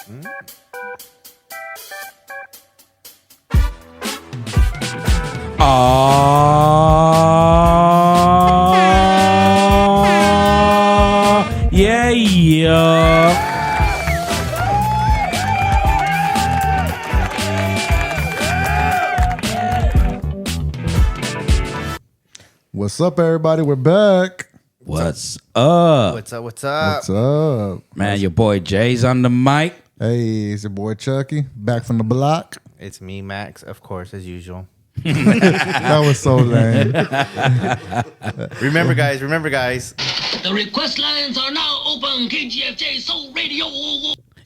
Yeah. What's up, everybody? We're back. What's up? What's up? What's up? Man, your boy Jay's on the mic. Hey, it's your boy Chucky, back from the block. It's me, Max, of course, as usual. That was so lame. Remember, guys. The request lines are now open. KGFJ Soul Radio.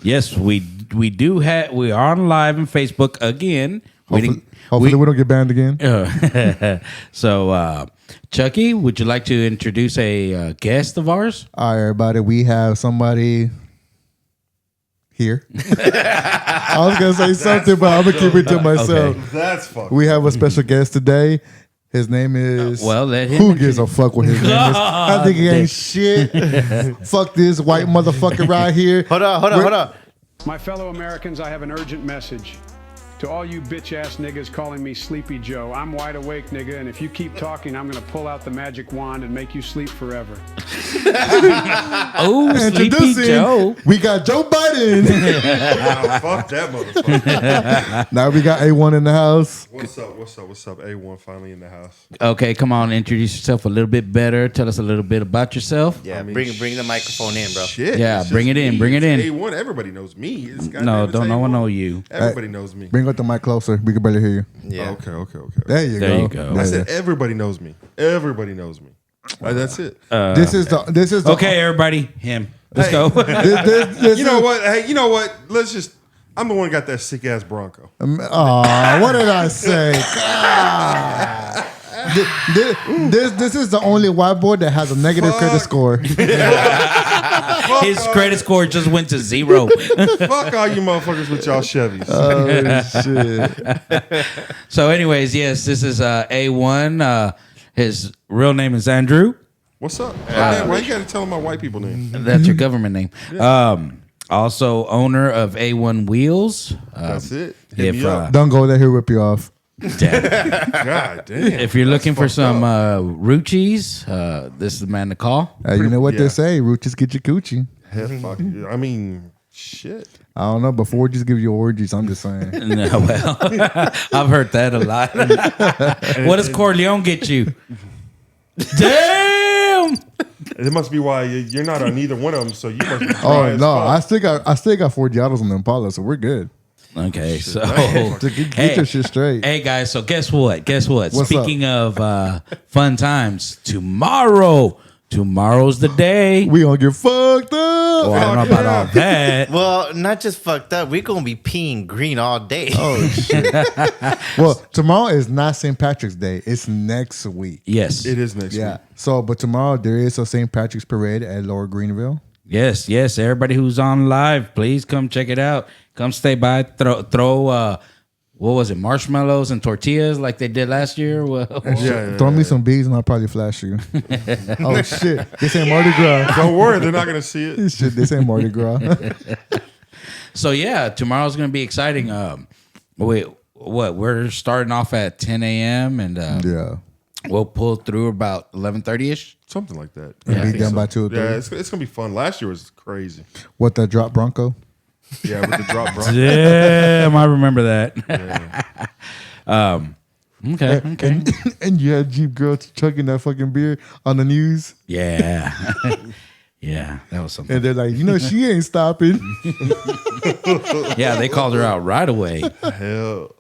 Yes, we do have. We are on live on Facebook again. Hopefully we don't get banned again. So, Chucky, would you like to introduce a guest of ours? All right, everybody. We have somebody here. I was going to say something, but I'm going to keep it to myself. Okay. That's fucking. We have a special guest today. His name is... Well, let him Who gives a fuck what his name is? I think he ain't shit. Fuck this white motherfucker right here. Hold on. My fellow Americans, I have an urgent message. To all you bitch-ass niggas calling me Sleepy Joe, I'm wide awake, nigga, and if you keep talking, I'm going to pull out the magic wand and make you sleep forever. Oh, Sleepy Introducing, Joe. we got Joe Biden. Wow, fuck that motherfucker. Now we got A1 in the house. What's up? A1 finally in the house. Okay, come on, introduce yourself a little bit better. Tell us a little bit about yourself. Yeah, I mean, bring the microphone in, bro. Shit. Yeah, it's bring just it in, me. bring it It's in. A1, everybody knows me. It's No, goddamn, it's don't no one A1. know you. Everybody knows me. Bring up the mic closer. We can barely hear you. Yeah. Okay. There you There go. you go. I said everybody knows me. Everybody knows me. That's it. This is the Okay, everybody, him. Let's Hey. go. This You know what? Hey, you know what? Let's just. I'm the one who got that sick ass Bronco. Aw, what did I say? God. This is the only white boy that has a negative Fuck. credit score. His credit score just went to 0. Fuck all you motherfuckers with y'all Chevys. Oh shit! So, anyways, yes, this is A1. His real name is Andrew. What's up? Why you gotta tell them my white people name? That's your government name. Also, owner of A1 Wheels. That's it. Hit If me up. Don't go there. He'll rip you off. God damn. if you're looking for fucked some up. Ruchis, this is the man to call. You know what yeah. they say? Roaches get you coochie. Hell, fuck you. I mean, shit. I don't know, but orgies give you orgies. I'm just saying. No, well, I've heard that a lot. What does Corleone get you? Damn. It must be why you're not on either one of them. So you must be dry Oh as no, fuck. I still got 4 Giottos on the Impala, so we're good. Okay, so Get your shit straight. Hey guys, so guess what? What's Speaking of fun times, tomorrow's the day. We gonna get fucked up. Oh, I don't know about all that. Well, not just fucked up. We're going to be peeing green all day. Oh shit! Well, tomorrow is not St. Patrick's Day. It's next week. Yes, It is next Yeah. week. So, but tomorrow there is a St. Patrick's parade at Lower Greenville. yes. Everybody who's on live, please come check it out. Come stay by. Throw what was it? Marshmallows and tortillas like they did last year. Well, Yeah. Throw me some beads and I'll probably flash you. Oh shit! This ain't Mardi Gras. Don't worry, they're not gonna see it. Shit, this ain't Mardi Gras. So yeah, tomorrow's gonna be exciting. Wait, what? We're starting off at 10 a.m. and Yeah. we'll pull through about 11:30 ish. Something like that. Yeah, I be think done by 2 or 3. Yeah, it's gonna be fun. Last year was crazy. What, that drop Bronco? Yeah, with the drop bro. Damn, I remember that. Okay. And you had Jeep girl chugging that fucking beer on the news, Yeah. Yeah, that was something. and they're like, she ain't stopping. Yeah, they called her out right away. Hell,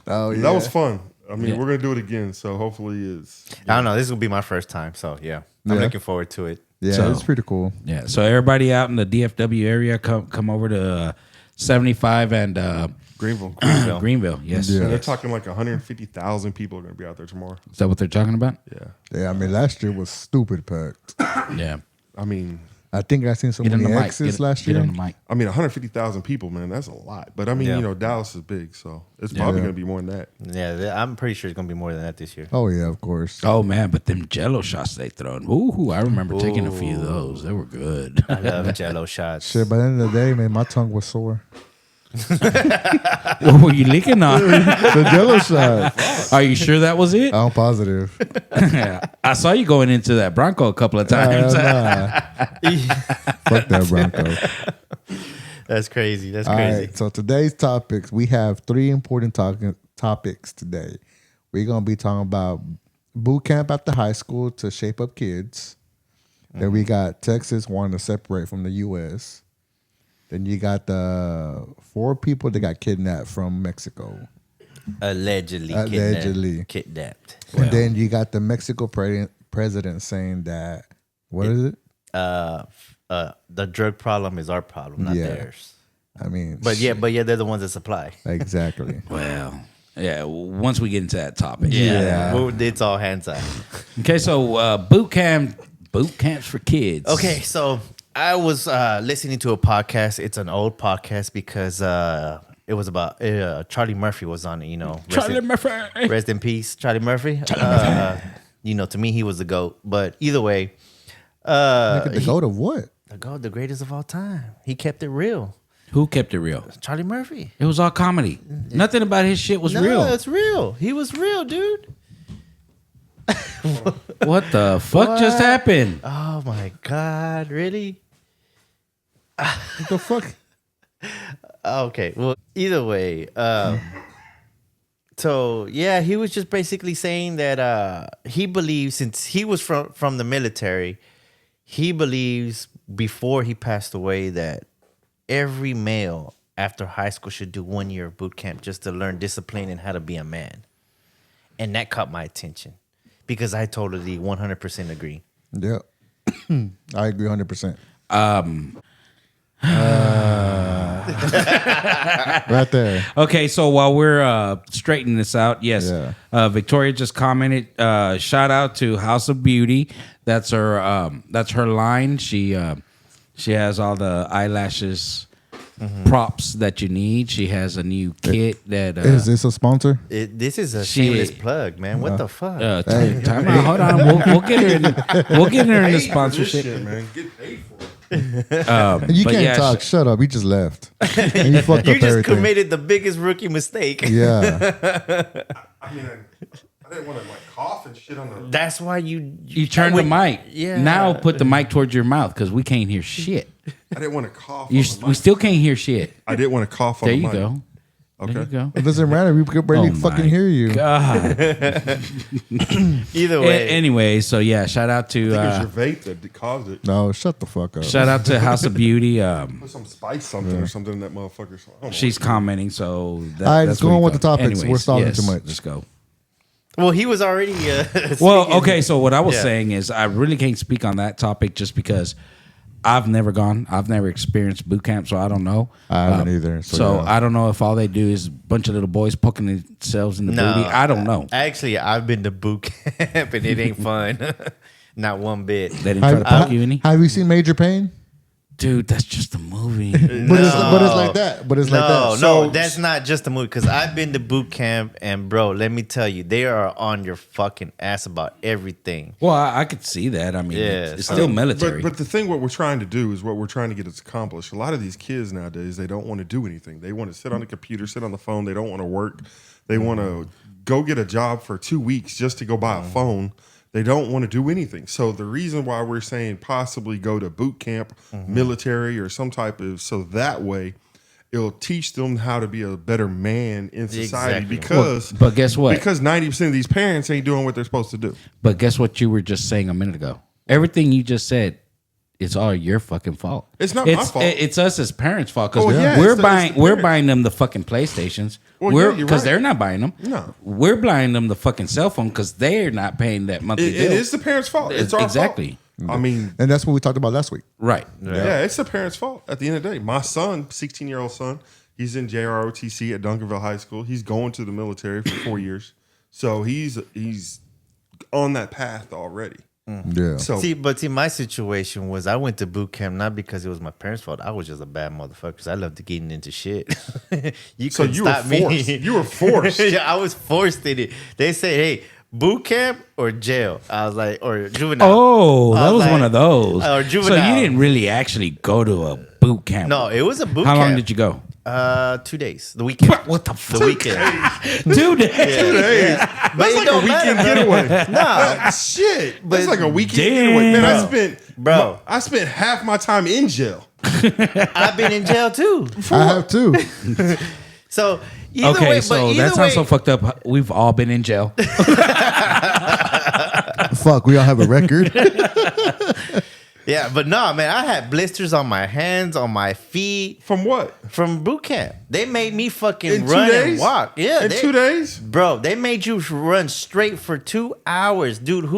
Oh yeah, that was fun. I mean, Yeah. we're gonna do it again. So hopefully, it's I don't know. This is going to be my first time. So, yeah. I'm Yeah. looking forward to it. Yeah, So- it's pretty cool. Yeah, so everybody out in the DFW area, come over to 75 and Greenville. Greenville. Yes. Yeah. They're talking like 150,000 people are gonna be out there tomorrow. Is that what they're talking about? Yeah, Yeah, I mean last year was stupid packed. Yeah. I mean, I think I seen so Get on many the mic. X's Get, last get year. on the mic. I mean, 150,000 people, man, that's a lot. But I mean, Yeah. you know, Dallas is big, so it's probably Yeah. going to be more than that. Yeah, I'm pretty sure it's gonna be more than that this year. Oh yeah, of course. Oh man, but them Jello shots they thrown. Ooh, I remember taking a few of those. They were good. I love Jello shots. Shit, by the end of the day, man, my tongue was sore. What were you licking on? The Jello shot. Are you sure that was it? I'm positive. I saw you going into that Bronco a couple of times. Nah. Fuck that Bronco. That's crazy. That's All crazy. right, so today's topics, we have 3 important topics today. We're going to be talking about boot camp after high school to shape up kids. Then we got Texas wanting to separate from the U.S. Then you got the 4 people that got kidnapped from Mexico. Allegedly kidnapped. And then you got the Mexico president saying that, what is it? The drug problem is our problem, not Yeah. theirs. I mean, But yeah, they're the ones that supply. exactly. Well, yeah. Once we get into that topic, Yeah. Well, it's all hands on. Okay, so boot camps for kids. Okay, so I was listening to a podcast. It's an old podcast because it was about Charlie Murphy was on it. You know, rest in peace, Charlie Murphy. You know, to me, he was the GOAT. But either way, Look at the goat of what? the GOAT, the greatest of all time. He kept it real. Who kept it real? Charlie Murphy. It was all comedy. Nothing about his shit was No, real. it's real. He was real, dude. What the fuck just happened? Oh my God, really? What the fuck? Okay. Well, either way, so yeah, he was just basically saying that he believes, since he was from the military, he believes before he passed away that every male after high school should do 1 year of boot camp just to learn discipline and how to be a man. And that caught my attention because I totally 100% agree. Yeah. I agree 100%. Right there. Okay, so while we're straightening this out, yes, Yeah. Victoria just commented. Shout out to House of Beauty. That's her line. She has all the eyelashes, props that you need. She has a new kit that Is this a sponsor? This is a Shit. shameless plug, man. What the fuck? time out. Hold on. We'll get her. We'll get her in the This sponsorship. shit, man. Get paid for it. You But can't yeah, talk. Shut up. You just left. And you fucked You up just everything. committed the biggest rookie mistake. Yeah. I mean, I didn't want to like cough and shit on the. That's why you You turn the mic. Yeah. Now put the mic towards your mouth because we can't hear shit. I didn't want to cough. You, on the we mic. still can't hear shit. I didn't want to cough on There the you mic. go. Okay. There you go. It doesn't matter. We could barely Oh fucking my hear you. God. Either way. Anyway, so yeah, shout out I think it was to your vape that caused it. No, shut the fuck up. shout out to House of Beauty. Put some spice something or something in that motherfucker. I don't know. She's commenting, so that, All right, that's let's go where on you with the go. topics. We're stalling too much. Let's go. Well, he was already. Well, speaking. okay. So what I was Yeah. saying is, I really can't speak on that topic just because I've never gone. I've never experienced boot camp, so I don't know. I haven't either. So yeah. I don't know if all they do is a bunch of little boys poking themselves in the booty. I don't know. Actually, I've been to boot camp and it ain't fun. Not one bit. They didn't try to poke you any. Have you seen Major Payne? Dude, that's just a movie. But it's like that. But it's like that. No, So- that's not just a movie. Because I've been to boot camp, and bro, let me tell you, they are on your fucking ass about everything. Well, I could see that. I mean, Yeah, it's so- still military. But the thing, what we're trying to do is what we're trying to get us accomplished. A lot of these kids nowadays, they don't want to do anything. They want to sit on the computer, sit on the phone. They don't want to work. They want to go get a job for 2 weeks just to go buy a phone. They don't want to do anything. So the reason why we're saying possibly go to boot camp, military, or some type of, so that way it'll teach them how to be a better man in society. Exactly. Because, But guess what? Because 90% of these parents ain't doing what they're supposed to do. But guess what you were just saying a minute ago? Everything you just said, it's all your fucking fault. It's not my fault. It's us as parents' fault because Oh, yeah, we're it's the we're parents. buying them the fucking PlayStations. Well, we're yeah, you're because right. they're not buying them. No. We're buying them the fucking cell phone because they're not paying that monthly It bill. is the parents' fault. It's our Exactly. fault. I mean, And that's what we talked about last week. Right. yeah, it's the parents' fault at the end of the day. My son, 16-year-old son, he's in JROTC at Duncanville High School. He's going to the military for 4 years. So he's on that path already. Yeah. So See, my situation was I went to boot camp not because it was my parents' fault. I was just a bad motherfucker. 'Cause I loved getting into shit. you so couldn't you were stop me. forced. You were forced. Yeah, I was forced in it. They said, "Hey, boot camp or jail." I was like, or juvenile. Oh, I that was like- one of those. Or So juvenile. you didn't really actually go to a boot camp. No, it was a boot How camp. long did you go? 2 days. The weekend. What the fuck? The weekend. 2 days. Hey, But that's it like a don't weekend matter, getaway. Nah, Shit, But- that's like a weekend Damn. getaway. Man, Bro. I spent half my time in jail. I've been in jail too. I have too. So either Okay, way, so but that either sounds way, so fucked up. We've all been in jail. Fuck, we all have a record. yeah, but no, man, I had blisters on my hands, on my feet From what? from boot camp. They made me fucking In 2 run days? and walk. Yeah, In 2 days? bro. They made you run straight for 2 hours, dude.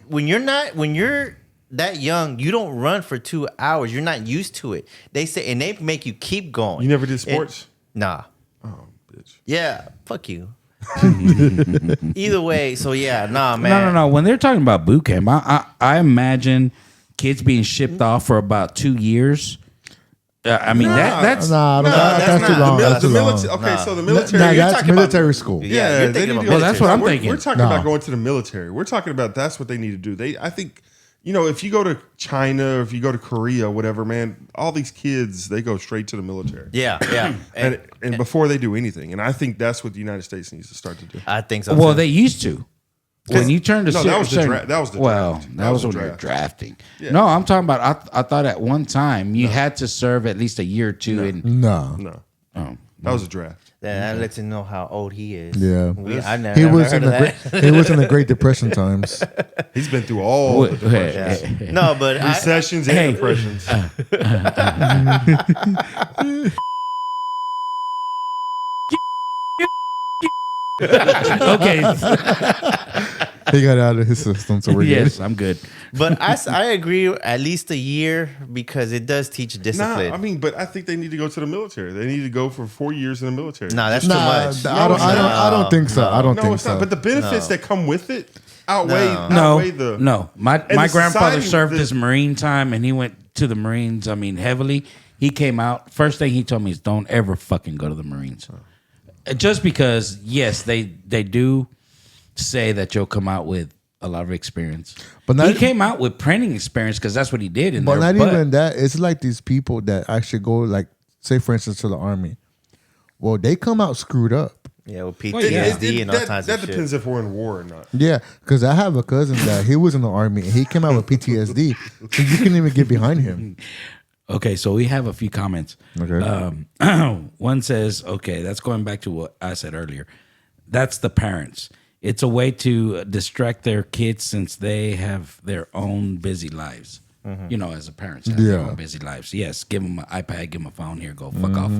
When you're that young, you don't run for 2 hours. You're not used to it. They say, and they make you keep going. You never did And- sports? Nah. Oh, bitch. Yeah, fuck you. Either way, so yeah, nah, man. No. When they're talking about boot camp, I imagine kids being shipped off for about 2 years. I mean, that's Nah, that's that's too not- long. no, That's The too long. military. Okay, No. so the Nah, military. you're that's talking about- military school. Yeah, Yeah, you're they thinking need about to go Well, that's to- what I'm we're- thinking. We're talking No. about going to the military. We're talking about that's what they need to do. I think, if you go to China or if you go to Korea, whatever, man, all these kids they go straight to the military. Yeah, yeah. And before they do anything, and I think that's what the United States needs to start to do. I think so. well, too. they used to. When you turn to No, that was the draft. That was the well, draft. that was when the they're draft. drafting. Yeah. No, I'm talking about. I thought at one time you had to serve at least a year or two. In No. No, oh, that was a draft. that lets you know how old he is. Yeah. I never He was heard in of the that. great, he was in the Great Depression times. He's been through all the depressions. Yeah. No, but Recessions and Hey. depressions. okay. He got out of his system, so we're yes, good. I'm good. but I agree at least a year because it does teach discipline. Nah, I mean, but I think they need to go to the military. They need to go for 4 years in the military. Nah, that's Nah, too much. I don't think so. I don't no, think it's so. not. But the benefits that come with it outweigh No, outweigh the no. My the grandfather society- served the- his Marine time, and he went to the Marines. I mean, heavily. He came out. First thing he told me is, "Don't ever fucking go to the Marines." Just because, yes, they do say that you'll come out with a lot of experience. But But not- he came out with printing experience because that's what he did. In But there. not even that. It's like these people that actually go, like, say, for instance, to the army. Well, they come out screwed up. Yeah, with yeah. PTSD and all that kinds that of shit. depends if we're in war or not. Yeah, because I have a cousin that he was in the army and he came out with PTSD, so you couldn't even get behind him. Okay, so we have a few comments. Okay. One says, okay, that's going back to what I said earlier. That's the parents. It's a way to distract their kids since they have their own busy lives. You know, as a parents have their Yeah. own busy lives. Yes, give them an iPad, give them a phone. Here, go fuck off.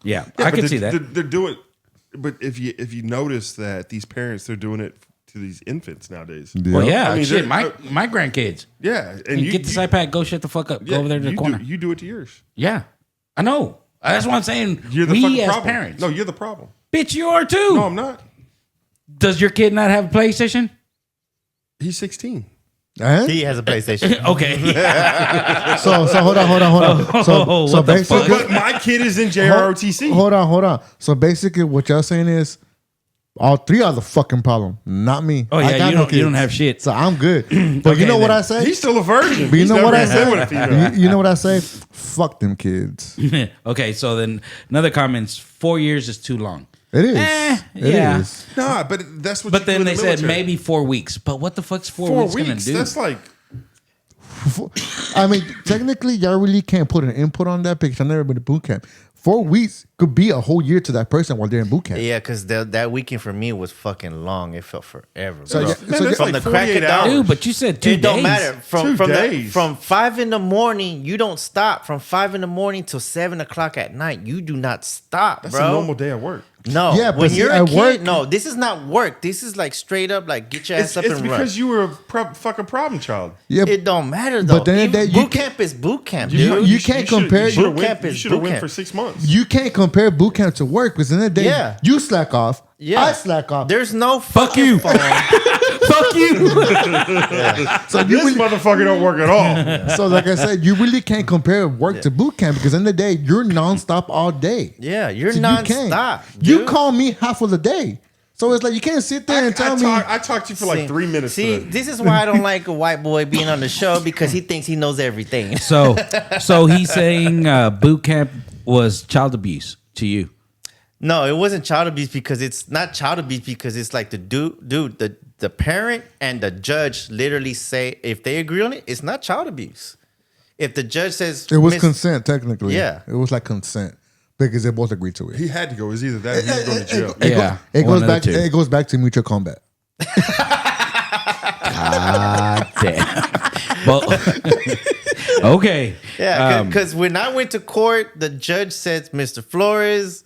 Yeah, Yeah, I but can see that. They're doing, but if you notice that these parents they're doing it to these infants nowadays. Well, yeah, I mean, shit. they're- My grandkids. Yeah, and You get this iPad, go shut the fuck up. Go over there to the you corner. Do, you do it to yours. Yeah, I know. That's what I'm saying. You're the we fucking as problem. parents. No, you're the problem. Bitch, you are too. No, I'm not. Does your kid not have a PlayStation? He's 16. Eh? He has a PlayStation. Okay. So hold on. So what the fuck? basically, But my kid is in JROTC. hold on. So basically, what y'all saying is, all three are the fucking problem, not me. Oh, I yeah, got you no don't kids. have shit. So I'm good. But you know what then. I say? He's still a virgin. But you He's know never what I been with a say? female. You know what I say? Fuck them kids. Okay, so then another comments, 4 years is too long. It is. It yeah. is. Nah, but that's what. But you do then in they the said military. maybe 4 weeks. But what the fuck's 4 4 weeks, gonna weeks. do? That's like I mean, technically, y'all really can't put an input on that because I've never been to boot camp. 4 weeks could be a whole year to that person while they're in boot camp. Yeah, because that weekend for me was fucking long. It felt forever. So bro. yeah, man, so that's yeah, From like the crack of 48 dawn. hours. Dude, but you said 2 It days. don't matter. 2 days. From 5 in the morning, you don't stop. From 5 in the morning till 7 o'clock at night, you do not stop, that's bro. a normal day at work. No, Yeah, but when see, you're at a kid, work- no, this is not work. This is like straight up, like get your ass It's up and run. because you were a fucking problem child. yeah, It don't matter though. But then Even that you boot can't- camp is boot camp, You- dude. you can't compare- You Boot camp is should have boot went camp. for 6 months. you can't compare boot camp to work because in the day, Yeah. you slack off. Yeah. I slack off. There's no Fuck fucking you. phone. Fuck you. So you This really, motherfucker don't work at all. so like I said, you really can't compare work to boot camp because in the day you're nonstop all day. Yeah, you're So nonstop. You dude. call me half of the day, so it's like you can't sit there and tell me. I talked to you for like 3 minutes. See, today. this is why I don't like a white boy being on the show because he thinks he knows everything. So he's saying boot camp was child abuse to you. No, it wasn't child abuse because it's not child abuse because it's like the the parent and the judge literally say if they agree on it, it's not child abuse. If the judge says It was Miss- consent, technically. Yeah. It was like consent because they both agreed to it. He had to go. It was either that or he was going to jail. Yeah, It one goes of the back. two. It goes back to mutual combat. God damn. Well, okay. Yeah, because when I went to court, the judge said, "Mr. Flores,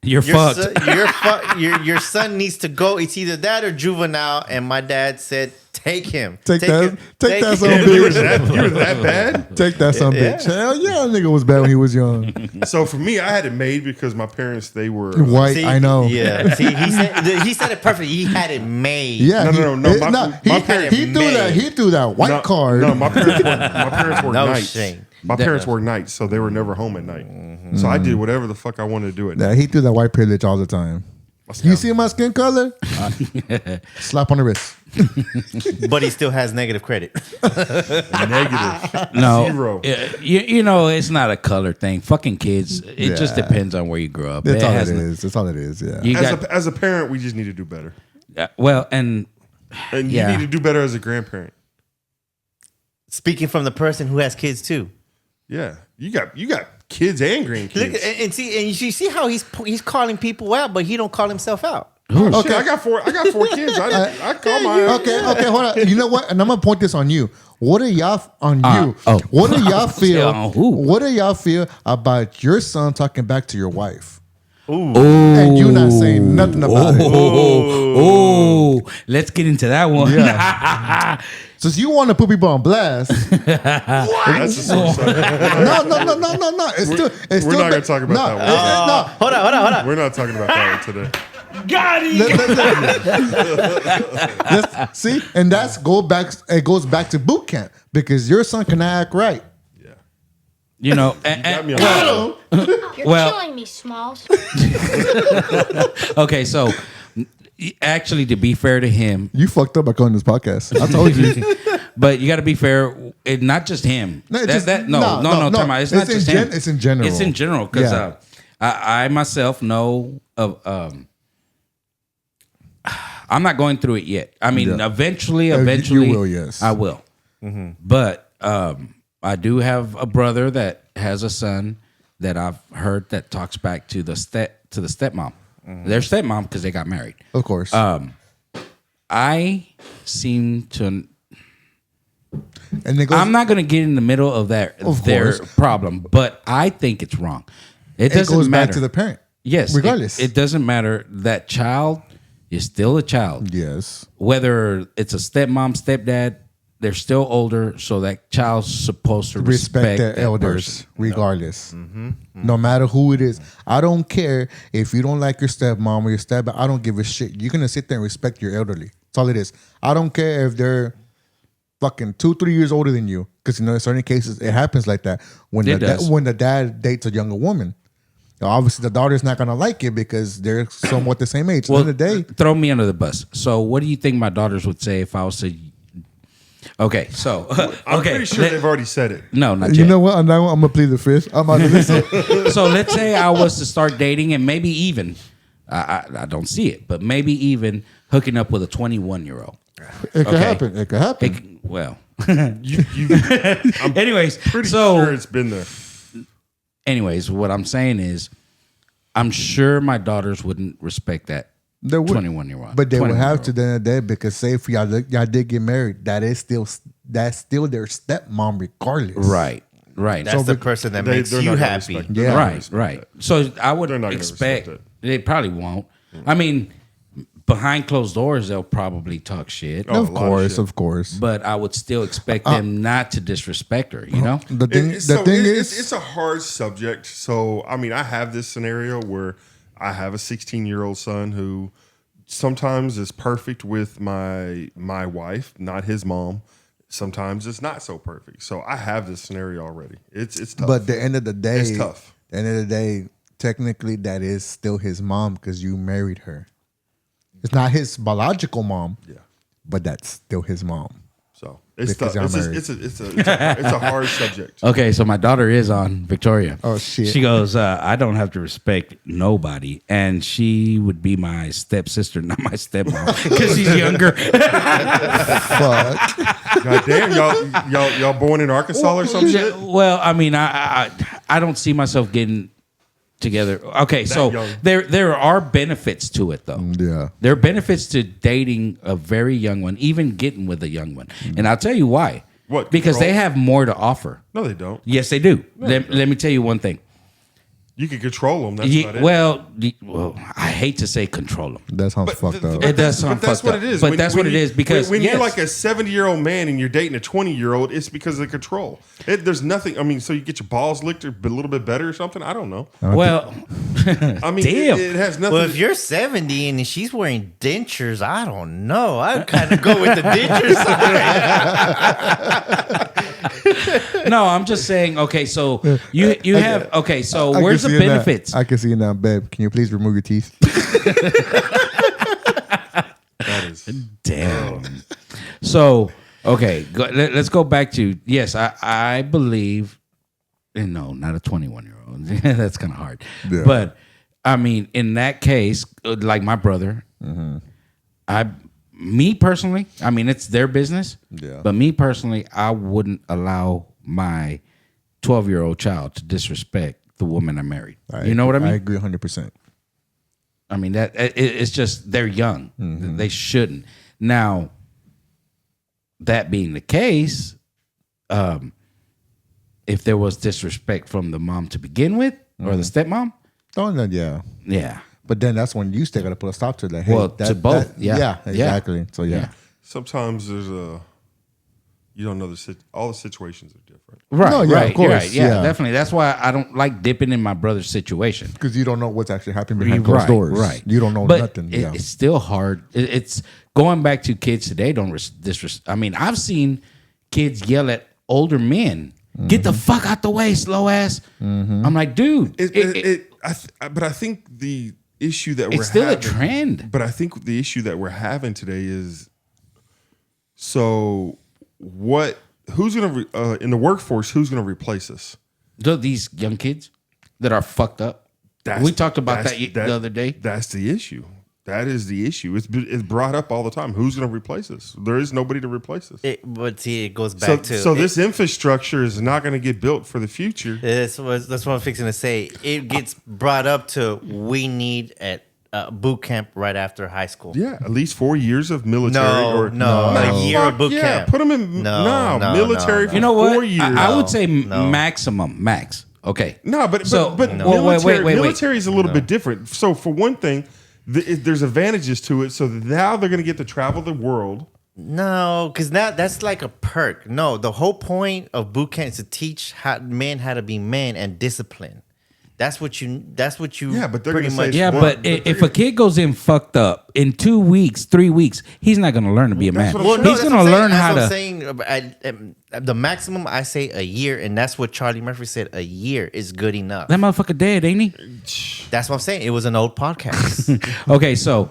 You're your fucked. son, your son needs to go. It's either that or juvenile." And my dad said, "Take him. Take that him. son You were bitch. that bad? Take that son Yeah. bitch. Hell yeah, that nigga was bad when he was young. So for me, I had it made because my parents, they were... White, See, I know. Yeah. See, he said it perfectly. He had it made. Yeah. No. My parents- he threw that. He threw that white card. No, my parents worked No nights. shame. My parents worked nights, so they were never home at night. So I did whatever the fuck I wanted to do at night. Yeah, he threw that white privilege all the time. You see my skin color? Slap on the wrist. But he still has negative credit. Negative. No, Zero. You know, it's not a color thing. Fucking kids. It just Yeah. depends on where you grew up. That's all it has n- is. That's all it is. Yeah. You As got as a parent, we just need to do better. well, and And Yeah. you need to do better as a grandparent. Speaking from the person who has kids too. Yeah. You got kids and grandkids. Look and see, and you see how he's calling people out, but he don't call himself out. Oh, shit, I got four kids. I call my Okay, hold on. You know what? And I'm gonna point this on you. What do y'all on you? oh. What do y'all feel? On who? What do y'all feel about your son talking back to your wife? oh, And you not saying nothing about it. oh, let's get into that one. Yeah. Since you want to put people on blast, That's a sore subject. no. It's still. It's we're still not gonna talk about that one. Hold on. We're not talking about that one today. Let's see, and that's go back. It goes back to boot camp because your son can act right. Yeah. You know, Got me on that. You're Well- killing me, Smalls. okay, so actually, to be fair to him, You fucked up by calling this podcast. I told you. but you got to be fair. It, not just him. No, it's That- just- that- no, no. Time out. It's not It's just in him. it's in general. It's in general because Yeah. I myself know of. I'm not going through it yet. I mean, Yeah. eventually, You will, yes. I will. But I do have a brother that has a son that I've heard that talks back to the stepmom. Their stepmom because they got married. Of course. I seem to. and it goes, I'm not going to get in the middle of their course. problem, but I think it's wrong. It it doesn't goes matter back to the parent. Yes, regardless. it doesn't matter. That child is still a child. Yes. Whether it's a stepmom, stepdad, they're still older, so that child's supposed to Respect their that elders, person. regardless. No matter who it is. I don't care if you don't like your stepmom or your stepdad. I don't give a shit. You're gonna sit there and respect your elderly. That's all it is. I don't care if they're fucking 2-3 years older than you, because in certain cases it happens like that when It does. when the dad dates a younger woman. Now, obviously, the daughter's not gonna like it because they're somewhat the same age. Well, At the end of the day, throw me under the bus. So, what do you think my daughters would say if I was to? Okay, so I'm okay, pretty sure they've already said it. no, not you yet. know what? I'm gonna plead the fifth. I'm out of this. So let's say I was to start dating and maybe even, I don't see it, but maybe even hooking up with a 21-year-old. It could Okay. happen. It could happen. Well, You, anyways, pretty so sure it's been there. anyways, what I'm saying is, I'm sure my daughters wouldn't respect that They would. 21-year-old. But they would 21-year-old. have to the end of the day because say if y'all did get married, that's still their stepmom regardless. Right. That's the person that makes they're you not gonna happy. respect Yeah. Right. So I would They're not gonna expect respect they probably won't. I mean, behind closed doors, they'll probably talk shit. Oh, Of a lot course, shit. of course. But I would still expect them not to disrespect her, you know? The thing, It's a hard subject. So I mean, I have this scenario where I have a 16-year-old son who sometimes it's perfect with my wife, not his mom. Sometimes it's not so perfect. So I have this scenario already. It's tough. But at the end of the day, It's tough. At the end of the day, technically, that is still his mom because you married her. It's not his biological mom, Yeah. but that's still his mom. So it's Because tough. y'all It's a hard subject. Okay, so my daughter is on Victoria. Oh, shit. She goes, I don't have to respect nobody, and she would be my stepsister, not my stepmom, because she's younger. Fuck. God damn, y'all born in Arkansas or some shit? Well, I mean, I don't see myself getting together. Okay, so young. there are benefits to it, though. Yeah. There are benefits to dating a very young one, even getting with a young one, and I'll tell you why. What, Because they control? have more to offer. No, they don't. Yes, they do. Let me tell you one thing. You can control them. That's Ye- about it. well, I hate to say control them. That sounds fucked up. It does sound But that's fucked what up. it is. But that's what it you- is because when yes. you're like a 70-year-old man and you're dating a 20-year-old, it's because of the control. There's nothing. I mean, so you get your balls licked a little bit better or something. I don't know. well, I mean, Damn. it has nothing. Well, if you're 70 and she's wearing dentures, I don't know. I'd kind of go with the denture side. no, I'm just saying. Okay, so you have okay. So I where's can the see it now. benefits? I can see it now, babe. Can you please remove your teeth? that is. Damn. So okay, let's go back to yes. I believe. And no, not a 21-year-old. That's kind of hard. Yeah. But I mean, in that case, like my brother, me personally, I mean, it's their business. Yeah. But me personally, I wouldn't allow my 12-year-old child to disrespect the woman I married. You know what I mean? I agree 100%. I mean it's just they're young. They shouldn't. Now, that being the case, if there was disrespect from the mom to begin with or the stepmom, Oh, no, yeah. yeah. But then that's when you still got to put a stop to that. Hey, Well, to both. Yeah. Yeah, Yeah. exactly. So, yeah. Yeah. Sometimes there's you don't know all the situations are different. Right, No, yeah, right, of course, right. Yeah, yeah. definitely. That's why I don't like dipping in my brother's situation. Because you don't know what's actually happening behind closed Right, doors. right. You don't know but nothing. It, Yeah. It's still hard. It's going back to kids today. Don't disrespect. I mean, I've seen kids yell at older men. Get the fuck out the way, slow ass. I'm like, dude, But I think the issue that we're it's still having, a trend. But I think the issue that we're having today is so what? Who's gonna in the workforce? Who's gonna replace us? These young kids that are fucked up. We talked about that the other day. That's the issue. That is the issue. It's brought up all the time. Who's going to replace us? There is nobody to replace us. But see, it goes back to This infrastructure is not going to get built for the future. that's what I'm fixing to say. It gets brought up to we need at boot camp right after high school. Yeah, at least 4 years of military. No, a year of boot yeah, camp. put them in No, military. no. For You know what? 4 years. I would say No. max. Okay. No, but So- military, wait. military is a little bit different. So for one thing, there's advantages to it. So now they're going to get to travel the world. No, because now that's like a perk. No, the whole point of boot camp is to teach men how to be men and discipline. That's what you. Yeah, but they're pretty gonna say much. Yeah, Well, but but if a kid goes in fucked up in 2 weeks, 3 weeks, he's not going to learn to be a man. That's what I'm saying. He's going to learn how to. I'm saying the maximum I say a year, and that's what Charlie Murphy said. A year is good enough. That motherfucker dead, ain't he? That's what I'm saying. It was an old podcast. Okay, so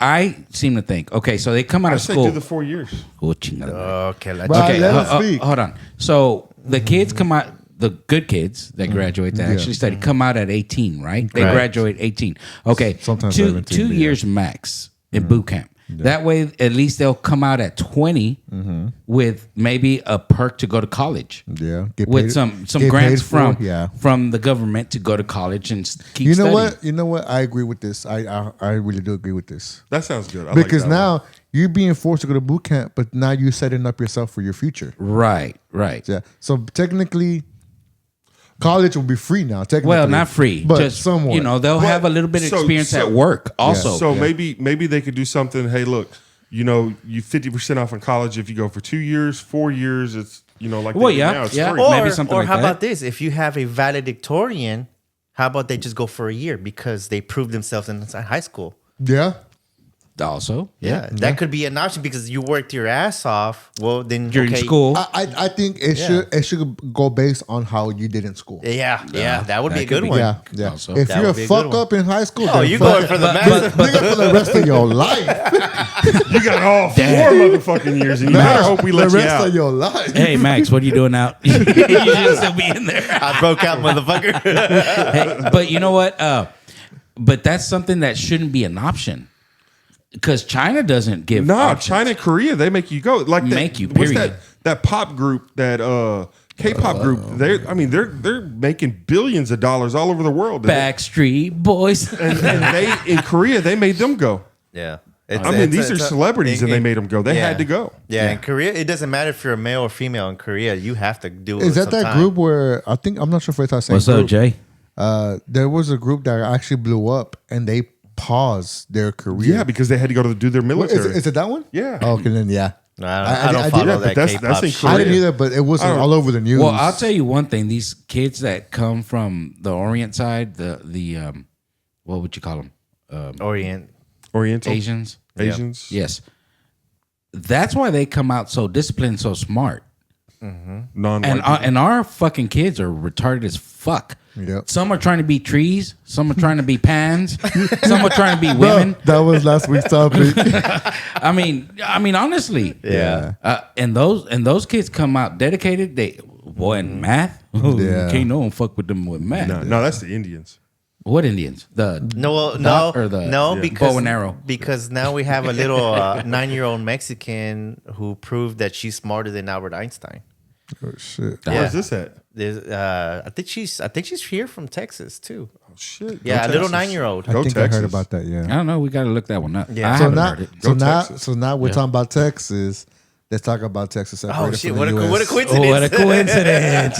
I seem to think. Okay, so they come out I of say school. do the 4 years. Oh, chingada. Okay, let's Well, Okay, let us speak. hold on. So the kids come out. The good kids that graduate that actually study come out at 18, right? They Right. graduate 18. Okay, Sometimes two 17, yeah. years max in boot camp. That way, at least they'll come out at 20 with maybe a perk to go to college. Yeah. Get With paid- some get grants paid for- from the government to go to college and keep You know studying. what? You know what? I agree with this. I really do agree with this. That sounds good. I like Because that now one. you're being forced to go to boot camp, but now you're setting up yourself for your future. Right. Yeah. So technically, college will be free now. Technically, Well, not free, but just somewhat. you know they'll But- have a little bit of so- experience so- at work also. So maybe they could do something. Hey, look, you 50% off in college if you go for 2 years, 4 years. It's like Well, they do yeah, now, it's yeah. free. Or- Or, maybe something like how that. about this? If you have a valedictorian, how about they just go for a year because they proved themselves in high school? Yeah. Also, Yeah, that could be an option because you worked your ass off. Well, then during okay. school. I think it should go based on how you did in school. Yeah, that would be a that good could be- one. Yeah, yeah. Also. If That you're would a be a fuck good one. up in high school, Oh, then you fuck going for the massive? nigga for the rest of your life. You got all 4 motherfucking years, and you better hope we let the you rest out. of your life. Hey Max, what are you doing out? You should still be in there. I broke out, motherfucker. Hey, but you know what? But that's something that shouldn't be an option because China doesn't give. No, options. China and Korea, they make you go. Like Make you, What's period. that pop group, that K-pop group? They're making billions of dollars all over the world. Backstreet Boys. And they in Korea, they made them go. Yeah. I mean, these are celebrities, and they made them go. They had to go. Yeah, in Korea, it doesn't matter if you're a male or female. In Korea, you have to do it. Is that sometime. group where I'm not sure if it's that same What's group. up, Jay? There was a group that actually blew up and they paused their career. Yeah, because they had to go to do their Is military. it that one? Yeah. Oh, okay, then yeah. No, I don't follow yeah, that but that's K-pop in shit. Korea. I didn't either, but it wasn't all over the news. Well, I'll tell you one thing: these kids that come from the Orient side, the what would you call them? Orient. Oriental Asians. Asians. Yes, that's why they come out so disciplined, so smart. Non-white. And our fucking kids are retarded as fuck. Yep. Some are trying to be trees. Some are trying to be pans. Some are trying to be Bro, women. that was last week's topic. I mean, honestly. Yeah. And those kids come out dedicated. They boy in math. Yeah. Can't no one fuck with them with math. no, that's the Indians. What Indians? The No, or the because bow and arrow. Because now we have a little 9-year-old Mexican who proved that she's smarter than Albert Einstein. Oh, shit. Yeah. Where's this at? There's, I think she's here from Texas too. Oh shit! Yeah, a Go little Texas. 9-year-old. I Go think I heard Texas. about that, yeah. I don't know. We got to look that one up. Yeah. I So haven't now, heard it. Go Texas. so now we're talking about Texas. Let's talk about Texas separated Oh shit! from What the a, US. what a coincidence! Oh, what a coincidence!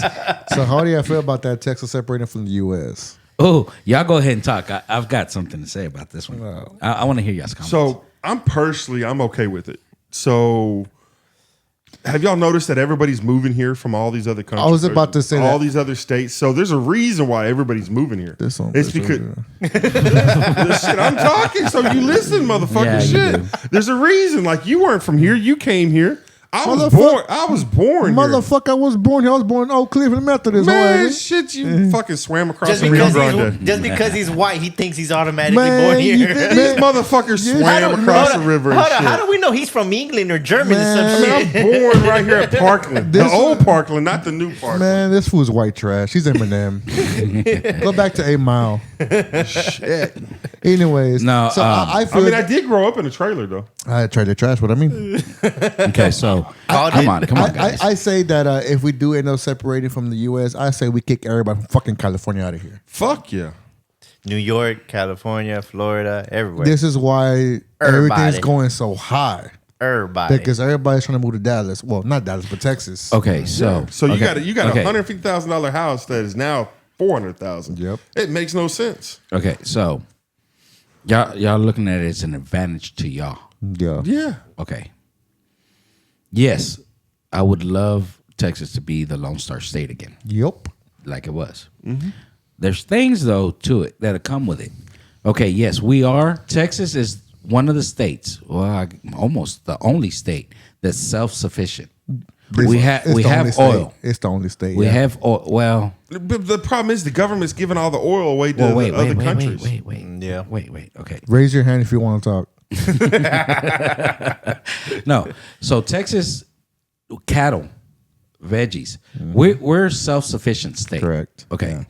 So how do you feel about that Texas separating from the U.S.? Oh, y'all go ahead and talk. I've got something to say about this one. I want to hear y'all's comments. So I'm okay with it. So have y'all noticed that everybody's moving here from all these other countries? I was about to say all that. these other states. So there's a reason why everybody's moving here. This one, It's because this shit, I'm talking, so you listen, motherfucker. Yeah, you shit. do. There's a reason. Like, you weren't from here. You came here. I was Motherfucker- born here. Motherfucker, I was born here. I was born in Oak Cliff Methodist. Man, Hawaii. shit, you fucking swam across Just the Rio because, Grande. just because he's white, he thinks he's automatically Man, born you here. think- These motherfuckers I swam don't across Hold the on, river and hold on. shit. How do we know he's from England or Germany or Man. some I mean, shit? I'm born right here at Parkland. The This- old Parkland, not the new Parkland. Man, this fool's white trash. He's Eminem. Go back to 8 Mile. Shit. Anyways, No, so I I feel mean, I did grow up in a trailer, though. I tried to trash what I mean. okay, so come on, guys. I say that if we do end up separating from the U.S., I say we kick everybody from fucking California out of here. Fuck yeah. New York, California, Florida, everywhere. This is why everything's going so high. Everybody. Because everybody's trying to move to Dallas. Well, not Dallas, but Texas. okay, so So you okay, got okay. a $150,000 house that is now $400,000. Yep. It makes no sense. Okay, so y'all looking at it as an advantage to y'all. Yeah. Yeah. Okay. Yes, I would love Texas to be the Lone Star State again, Yep. like it was. There's things though to it that come with it. Okay, yes, Texas is one of the states, almost the only state that's self-sufficient. We It's the only have state. oil. It's the only state. We yeah. have oil. Well, But the problem is the government's giving all the oil away to wait, the other wait, countries. wait. Yeah. Wait. Okay. Raise your hand if you want to talk. No. So Texas, cattle, veggies. We're self-sufficient state. Correct. Okay. Yeah.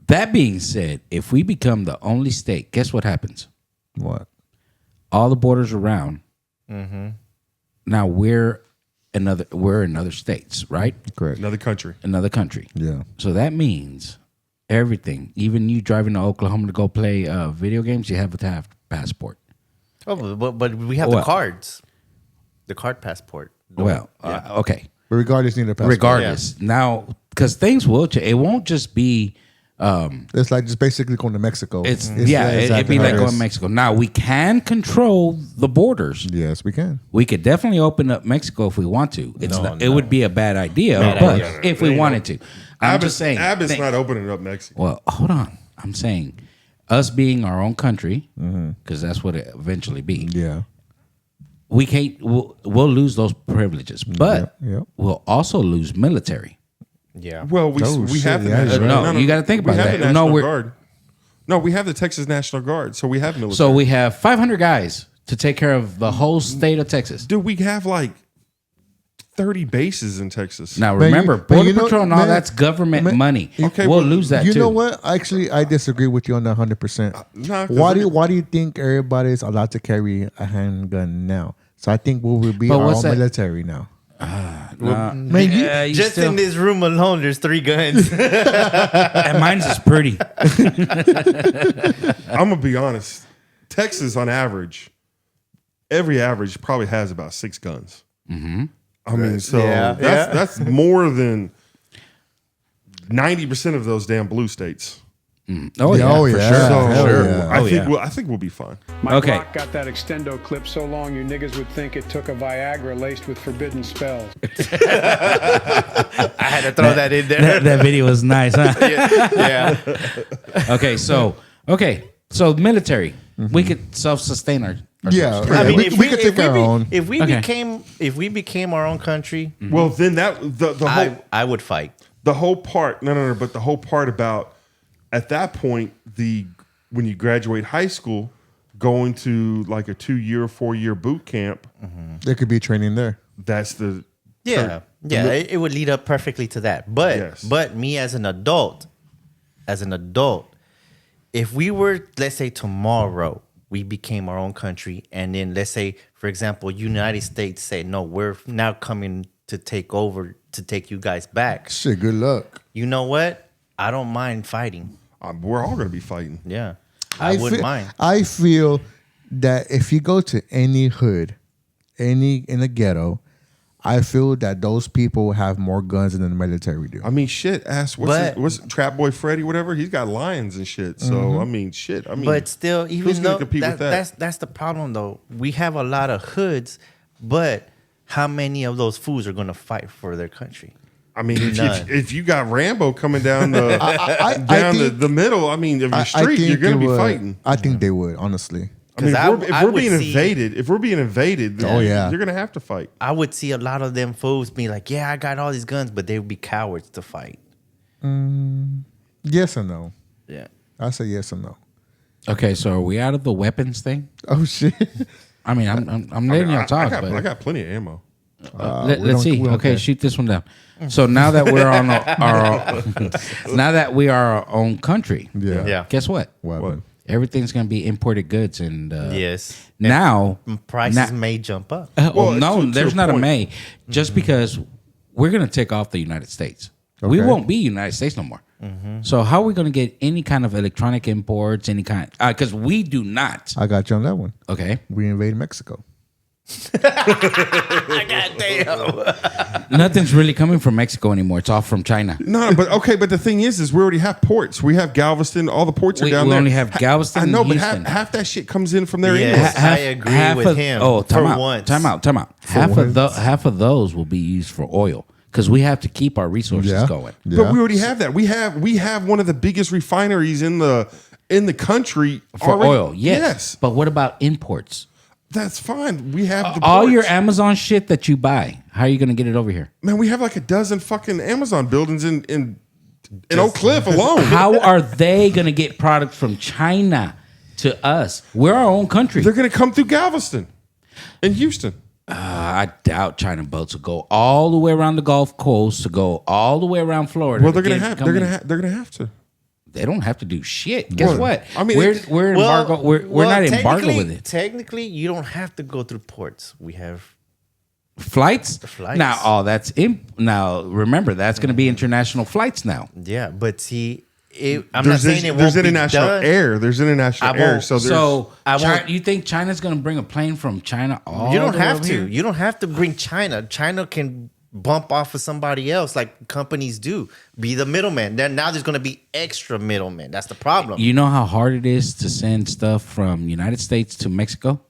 That being said, if we become the only state, guess what happens? What? All the borders around. Now we're in other states, right? Correct. Another country. Another country. Yeah. So that means everything. Even you driving to Oklahoma to go play video games, you have to have passport. Oh, but we have the Well- cards. The card passport. Well, okay. But regardless, you need a passport. Regardless, now because things will change. It won't just be. It's like just basically going to Mexico. It'd be exactly like how it going is. to Mexico. Now we can control the borders. Yes, we can. We could definitely open up Mexico if we want to. It would be a bad idea, but idea. if we wanted to, I'm just saying. Abbott's not opening up Mexico. Well, hold on. I'm saying us being our own country, because that's what it eventually be. Yeah. We can't. We'll lose those privileges, but Yep. we'll also lose military. Yeah. Well, we Oh, shit, have the yeah, National no, you gotta think we about have that. the No, National we're- Guard. No, we have the Texas National Guard, so we have military. So we have 500 guys to take care of the whole state of Texas. Dude, we have like 30 bases in Texas. Now Man, remember, man, Border you know- Patrol and all man, that's government man, money. okay, we'll but lose that You too. know what? Actually, I disagree with you on that 100%. nah, 'cause Why they- do you think everybody's allowed to carry a handgun now? So I think we will be But our what's own that- military now. Man, you- Just in this room alone, there's 3 guns. and mine's is pretty. I'm gonna be honest. Texas, on average, every average probably has about 6 guns. Mm-hmm. I mean, so Yeah, that's more than 90% of those damn blue states. Oh yeah, Oh, for yeah. sure. So hell sure. yeah. I Oh, think yeah. I think we'll be fine. My Okay. Glock got that extendo clip so long you niggas would think it took a Viagra laced with forbidden spells. I had to throw that in there. that video was nice, huh? Yeah. Okay, so military, we could self-sustain our. Yeah, I mean, we could take our own. If we Okay. became our own country, Well, then that the whole I would fight. the whole part no, but the whole part about at that point when you graduate high school, going to like a 2-year, 4-year boot camp. There could be training there. That's the Yeah, yeah, it would lead up perfectly to that. But Yes. but me as an adult, if we were, let's say tomorrow, we became our own country, and then let's say, for example, United States say, no, we're now coming to take over to take you guys back. Shit, good luck. You know what? I don't mind fighting. we're all going to be fighting. Yeah, I wouldn't feel, mind. I feel that if you go to any hood, in a ghetto, I feel that those people have more guns than the military do. I mean, shit. Ask what's Trap Boy Freddy, whatever. He's got lions and shit. So I mean, shit. I mean, But still, who's even gonna though compete with that? that's the problem, though. We have a lot of hoods, but how many of those fools are going to fight for their country? I mean, None. if you got Rambo coming down the I down think- the middle, I mean, of your I street, think you're going to it be would- fighting. I think they would, honestly. I mean, 'Cause if I we're would being see- invaded, then Oh, yeah. you're going to have to fight. I would see a lot of them fools be like, "Yeah, I got all these guns," but they would be cowards to fight. Yes or no? Yeah. I say yes or no. Okay, so are we out of the weapons thing? Oh shit! I mean, I'm letting y'all talk, I but got plenty of ammo. let's see. we don't Okay, care. shoot this one down. So now that we're on now that we are our own country, Yeah. Yeah. guess what? Weapon. Everything's gonna be imported goods, and Yes. now Prices now- may jump up. Well, no, to there's a not a point. may. Just because we're gonna take off the United States, we Okay. won't be United States no more. So how are we gonna get any kind of electronic imports? Any kind? Because we do not. I got you on that one. Okay, We invade Mexico. God damn. nothing's really coming from Mexico anymore. It's all from China. No, but okay, but the thing is we already have ports. We have Galveston. All the ports are We down there. only have Galveston I know, and but Houston. half that shit comes in from there. Yes. anyway. I agree with him Oh, time for out. once. Time out. Half of those will be used for oil because we have to keep our resources Yeah. going. Yeah. But we already have that. We have one of the biggest refineries in the country For already. oil, yes. But what about imports? That's fine. We have the All ports. your Amazon shit that you buy, how are you going to get it over here? Man, we have like a dozen fucking Amazon buildings in Oak Cliff alone. How are they going to get product from China to us? We're our own country. They're gonna come through Galveston and Houston. I doubt China boats will go all the way around the Gulf Coast to go all the way around Florida. Well, to they're get gonna it have. They're gonna have to. They don't have to do shit. Guess Well, what? I mean, we're embargo. We're not embargo with it. Technically, you don't have to go through ports. We have Flights? Flights. Now, now remember that's going to be international flights now. yeah, but see, I'm not There's saying it there's won't international be done. air. There's international I air. won't- So there's So, I won't- you think China's going to bring a plane from China all You don't the way have over to. here? You don't have to bring China. China can bump off of somebody else like companies do. Be the middleman. Then now there's going to be extra middlemen. That's the problem. You know how hard it is to send stuff from United States to Mexico?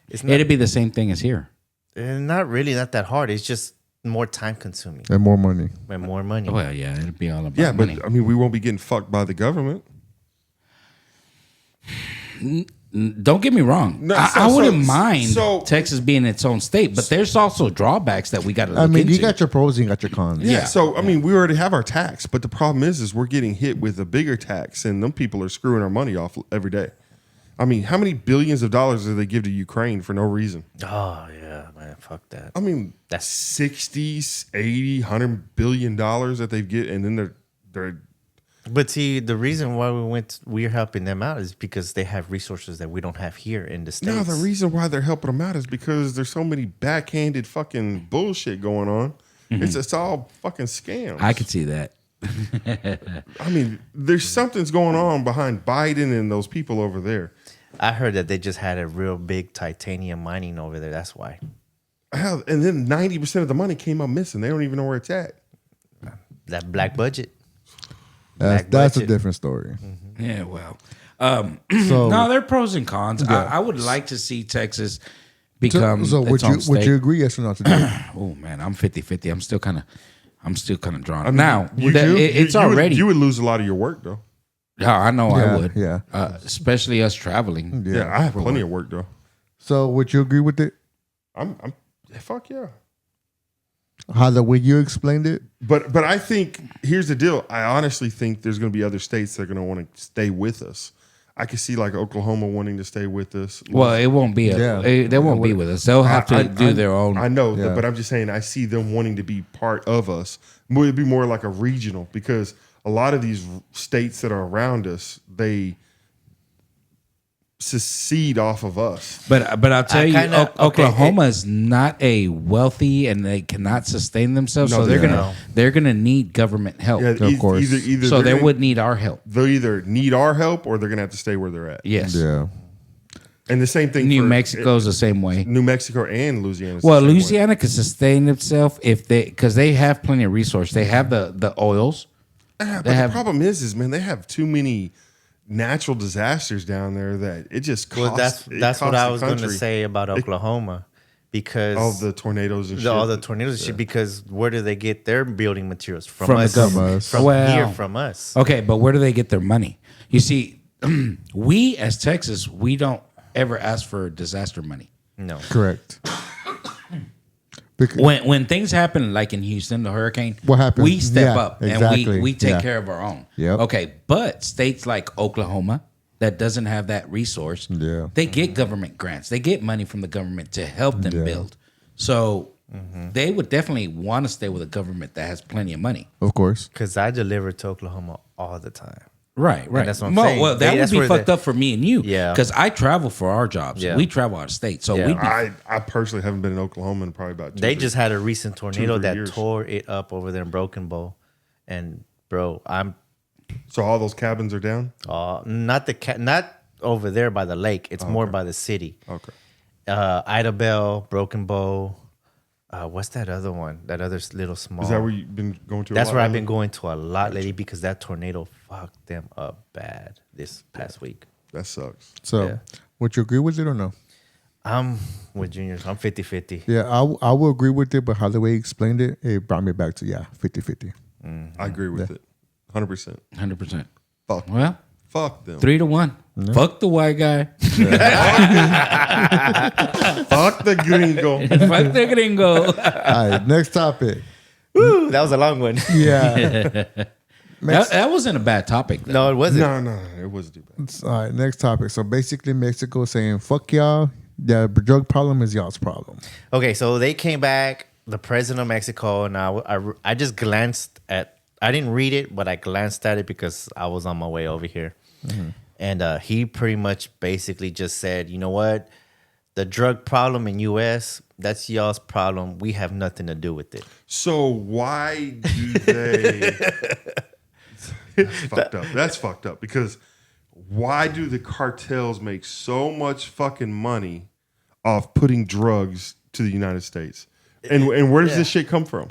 It's not, It'd be the same thing as here. not really not that hard. It's just more time consuming And more money. and more money. Well, yeah, it'd be all about yeah, money. but I mean, we won't be getting fucked by the government. Don't get me wrong. No, I wouldn't mind so- Texas being its own state, but there's also drawbacks that we got to look I mean, into. you got your pros and you got your cons. Yeah. Yeah. So I mean, we already have our tax, but the problem is we're getting hit with a bigger tax, and them people are screwing our money off every day. I mean, how many billions of dollars do they give to Ukraine for no reason? Oh yeah, man, fuck that. I mean, That's- 60, 80, $100 billion that they get, and then they're But see, the reason why we're helping them out is because they have resources that we don't have here in the States. no. The reason why they're helping them out is because there's so many backhanded fucking bullshit going on. It's all fucking scams. I could see that. I mean, there's something's going on behind Biden and those people over there. I heard that they just had a real big titanium mining over there. That's why. Hell, and then 90% of the money came up missing. They don't even know where it's at. That black budget. That's Black a budget. different story. Yeah, well. So, No, there are pros and cons. Yeah. I would like to see Texas become so its would own you state. would you agree? Yes or no? Today? Oh man, I'm 50-50. I'm still kind of drawn. I mean, now you that- do? it's You would- already. you would lose a lot of your work though. Yeah, I know I Yeah, would. yeah. Especially us traveling. Yeah, I have plenty of work though. So would you agree with it? I'm fuck yeah. How the way you explained it? But I think here's the deal. I honestly think there's going to be other states that are going to want to stay with us. I could see like Oklahoma wanting to stay with us. Well, it won't be. They won't be with us. They'll have to do their own. I know, Yeah. but I'm just saying I see them wanting to be part of us. It'd be more like a regional because a lot of these states that are around us, they secede off of us. But I'll tell you, kinda- Oklahoma is not a wealthy, and they cannot sustain themselves. No, so they're they're gonna need government help. Yeah, Of course. Either So they're they gonna- would need our help. They'll either need our help or they're going to have to stay where they're at. Yes. Yeah. And the same thing New for Mexico's the same way. New Mexico and Louisiana. Well, Louisiana can sustain itself because they have plenty of resource. They have the oils. But They have- the problem is, man, they have too many natural disasters down there that it just costs. Well, that's it what costs I the was going to country. say about Oklahoma, because All the tornadoes and shit. all the tornadoes and shit. Because where do they get their building materials from? From the us, government. from Well- here, from us. Okay, but where do they get their money? You see, we as Texas, we don't ever ask for disaster money. No, Correct. Because, When things happen, like in Houston, the hurricane, What happened? we step Yeah, up and exactly. we take Yeah. care of our own. Yep. Okay, but states like Oklahoma that doesn't have that resource, Yeah. they get government grants. They get money from the government to help them Yeah. build. So they would definitely want to stay with a government that has plenty of money. of course. because I deliver to Oklahoma all the time. Right. that's what I'm saying. Well, that would That's be where fucked the- up for me and you. Yeah. Because I travel for our jobs. Yeah. We travel out of state. So Yeah. we'd be I personally haven't been in Oklahoma in probably about 2 They or just had a recent tornado 3 that years. tore it up over there in Broken Bow, and bro, I'm So all those cabins are down. not over there by the lake. It's more by the city. Okay. Idabel, Broken Bow. What's that other one? That other little small. Is that where you've been going to? a That's lot where I've lately? been going to a lot lately because that tornado fucked them up bad this past week. That sucks. So Yeah. would you agree with it or no? I'm with juniors. I'm 50-50. Yeah, I will agree with it, but how the way he explained it, it brought me back to 50-50. I agree with it. 100%. 100%. Fuck. Well, Fuck them. 3-1. Fuck the white guy. Fuck the gringo. Fuck the gringo. All right, next topic. Woo, that was a long one. Yeah. That wasn't a bad topic, though. No, it wasn't. No, it wasn't too bad. All right, next topic. So basically, Mexico saying, fuck y'all. The drug problem is y'all's problem. Okay, so they came back, the president of Mexico, and I just glanced at, I didn't read it, but I glanced at it because I was on my way over here. And he pretty much basically just said, you know what? The drug problem in U.S., that's y'all's problem. We have nothing to do with it. So why do they? That's fucked up. That's fucked up because why do the cartels make so much fucking money off putting drugs to the United States? And where does this shit come from?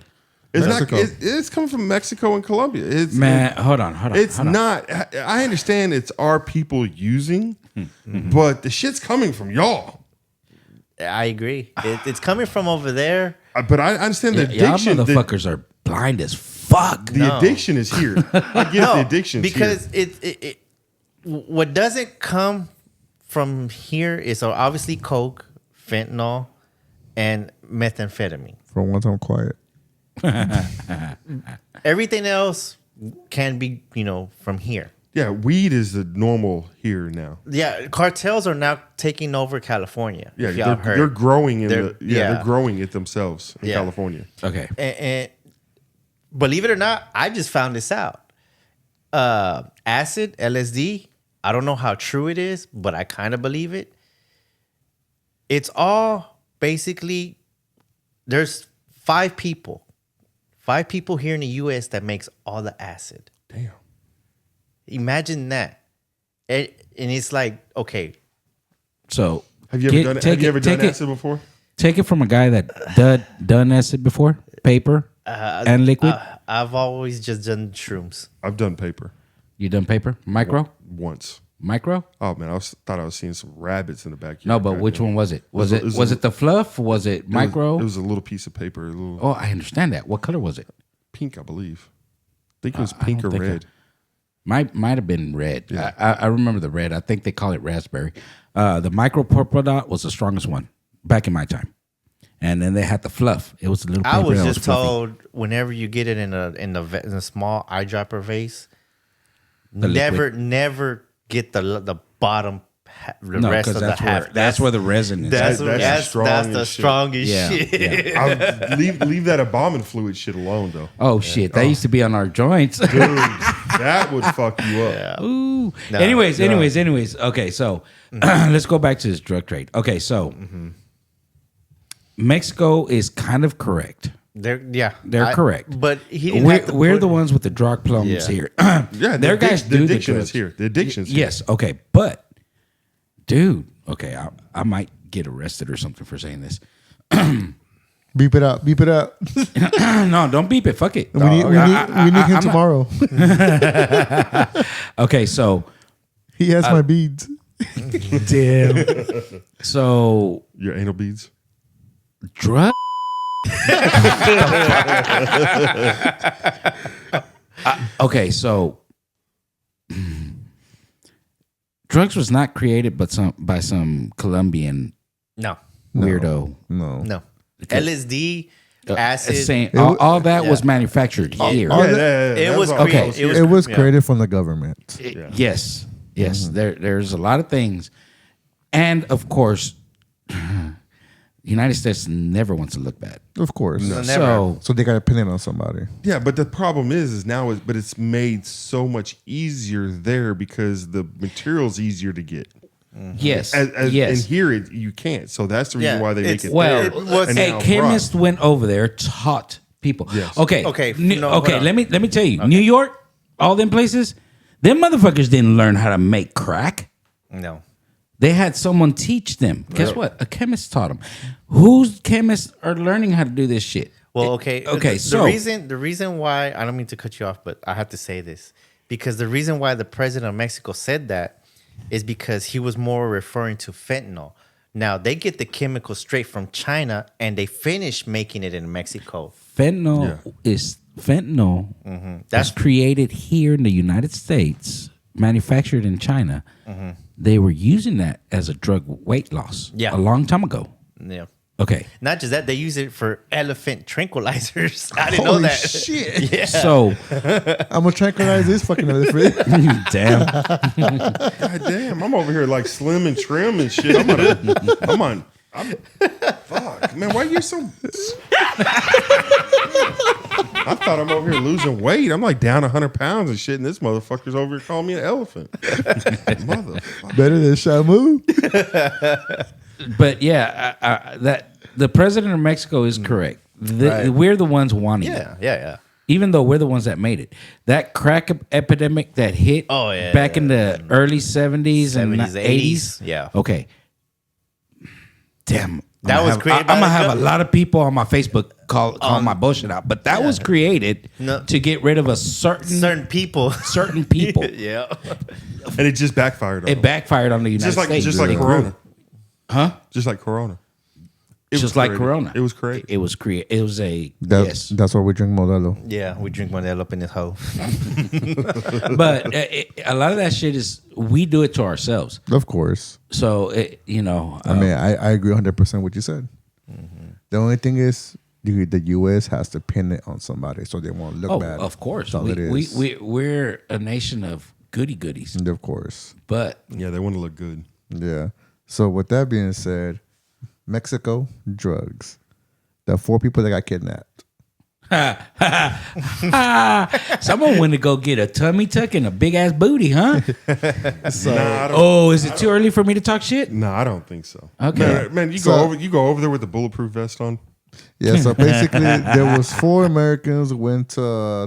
It's Mexico. not. It's coming from Mexico and Colombia. It's Man, hold on. It's hold on. not. I understand it's our people using, but the shit's coming from y'all. I agree. It's coming from over there. But I understand the Y'all addiction. motherfuckers are blind as fuck. The addiction is here. I get the addiction because it what doesn't come from here is obviously coke, fentanyl, and methamphetamine. For once, I'm quiet. Everything else can be, from here. Yeah, weed is the normal here now. Yeah, cartels are now taking over California. Yeah, if y'all heard. they're growing They're- they're growing it themselves in Yeah. California. Okay. And believe it or not, I just found this out. Acid, LSD, I don't know how true it is, but I kind of believe it. It's all basically, there's 5 people here in the U.S. that makes all the acid. Damn. Imagine that. And it's like, okay, So Have you ever done acid before? Take it from a guy that done acid before, paper and liquid. I've always just done shrooms. I've done paper You done paper, micro, once. micro? Oh man, thought I was seeing some rabbits in the backyard. No, but which one was it? Was it the fluff? Was it micro? It was a little piece of paper, a little Oh, I understand that. What color was it? pink, I believe. I think it was I pink don't or think red. Might have been red. I remember the red. I think they call it raspberry. The micro purple dot was the strongest one back in my time, and then they had the fluff. It was a little. I paper was that just fluffy. told whenever you get it in a small eyedropper vase, The liquid. never get the bottom, the No, rest because of the that's half. where that's where the resin is. That's That's the the strongest shit. strongest Yeah, shit. yeah. I'll leave that embalming fluid shit alone though. Oh shit! That used to be on our joints. Dude, that would fuck you up. Ooh. No, anyways. Okay, so let's go back to this drug trade. Okay, so Mexico is kind of correct. They're correct. But he didn't have to We're put- the ones with the drug plums Yeah. here. Yeah, their guys the do addiction the is drugs. here. The addiction's here. Yes, okay, but dude, okay, I might get arrested or something for saying this. Beep it up. Beep it up. No, don't beep it. Fuck it. We need him I'm tomorrow. Okay, so He has my beads. damn. So Your anal beads. drug. Okay, so drugs was not created, but by some Colombian No, weirdo. No. LSD, acid. Saying all that was manufactured here. It was okay. created. It was yeah. created from the government. Yes. There's a lot of things, and of course, the United States never wants to look bad. Of course. So So they got to pin it on somebody. Yeah, but the problem is now, but it's made so much easier there because the material's easier to get. yes, And yes. here you can't. So that's the reason Yeah, why they make it's- it. Well, there It was- and a now chemist went over there, taught people. Yes. Okay, Okay, no, okay. hold on. Let me tell you, New York, all them places, them motherfuckers didn't learn how to make crack. No. They had someone teach them. Guess what? A chemist taught them. Whose chemists are learning how to do this shit? Well, okay. Okay, The reason why, I don't mean to cut you off, but I have to say this because the reason why the president of Mexico said that is because he was more referring to fentanyl. Now they get the chemical straight from China and they finish making it in Mexico. Fentanyl is fentanyl. That's created here in the United States, manufactured in China. They were using that as a drug weight loss. Yeah. a long time ago. Yeah. Okay, Not just that, they use it for elephant tranquilizers. I didn't know Holy that. shit. Yeah. so I'm going to tranquilize this fucking elephant. damn. God damn, I'm over here like slim and trim and shit. Fuck, man, why you so? I thought I'm over here losing weight. I'm like down 100 pounds and shit, and this motherfucker's over here calling me an elephant. Motherfucker. Better than Shamu. But yeah, that the president of Mexico is correct. We're the ones wanting it. Yeah. Even though we're the ones that made it. That crack epidemic that hit back in the early 70s and 70s, 80s. yeah. Okay. Damn. That was created by I'm going to the have a lot of people on my Facebook call my bullshit out. But that was created to get rid of a certain people. people. Yeah. And it just backfired on It him. backfired on the United States. Just like Corona. Huh? Just like Corona. was just like created. Corona. It was created. It was created. It was a yes. That's why we drink Modelo. Yeah, we drink Modelo up in this hoe. But a lot of that shit is we do it to ourselves. Of course. So I mean, I agree 100% with what you said. The only thing is the U.S. has to pin it on somebody so they won't look bad. of course, That's all it is. we're a nation of goody goodies. Of course. But Yeah, they want to look good. Yeah. So with that being said, Mexico, drugs. The 4 people that got kidnapped. someone went to go get a tummy tuck and a big ass booty, huh? Nah, I don't, Oh, is it too early for me to talk shit? I don't think so. Okay. Man, you So- go over there with the bulletproof vest on. Yeah, so basically there was 4 Americans who went to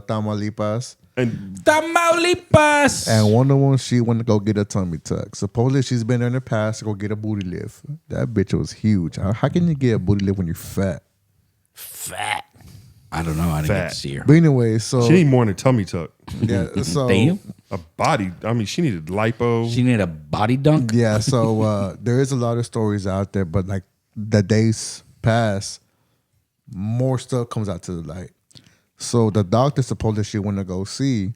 Tamaulipas. And Tamaulipas. And one of them, she went to go get a tummy tuck. Supposedly, she's been there in the past to go get a booty lift. That bitch was huge. How can you get a booty lift when you're fat? Fat. I don't know. I didn't get Fat. to see her. But anyway, so she need more than a tummy tuck. yeah, so Damn. A body. I mean, she needed lipo. She need a body dunk. yeah, so there is a lot of stories out there, but like the days pass, more stuff comes out to the light. So the doctor supposedly she went to go see.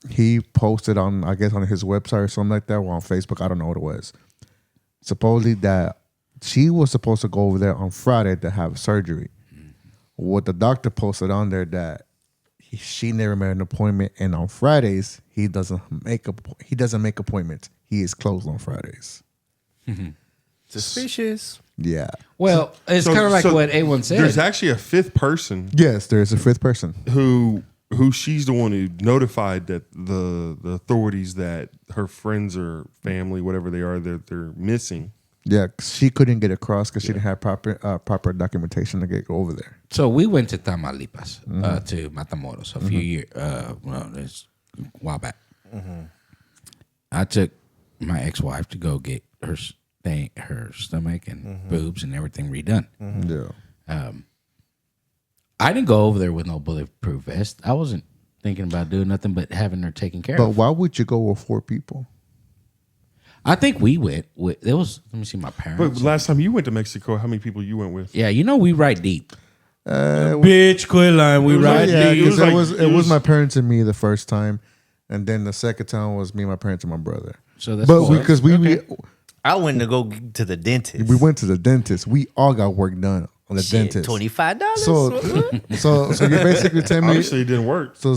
He posted on, I guess, on his website or something like that, or on Facebook. I don't know what it was. Supposedly that she was supposed to go over there on Friday to have surgery. What the doctor posted on there that she never made an appointment, and on Fridays he doesn't make appointments. He is closed on Fridays. Suspicious. Yeah. Well, it's So- kind of like so what A1 said. There's actually a 5th person Yes, there is a 5th person. who she's the one who notified that the authorities that her friends or family, whatever they are, they're missing. Yeah, she couldn't get across because she didn't have proper documentation to get over there. So we went to Tamaulipas, to Matamoros a few years, well, it's a while back. I took my ex-wife to go get her her stomach and boobs and everything redone. Yeah. I didn't go over there with no bulletproof vest. I wasn't thinking about doing nothing but having her taken care But of. why would you go with 4 people? I think we went with, it was, let me see my But parents. last time you went to Mexico, how many people you went with? Yeah, we ride deep. Bitch, quit lying. We ride Yeah, deep. because like- it was my parents and me the first time, and then the second time was me, my parents, and my brother. So that's But four. because I went to go to the dentist. we went to the dentist, we all got work done on the dentist. $25. So you're basically telling me, Obviously, it didn't work. so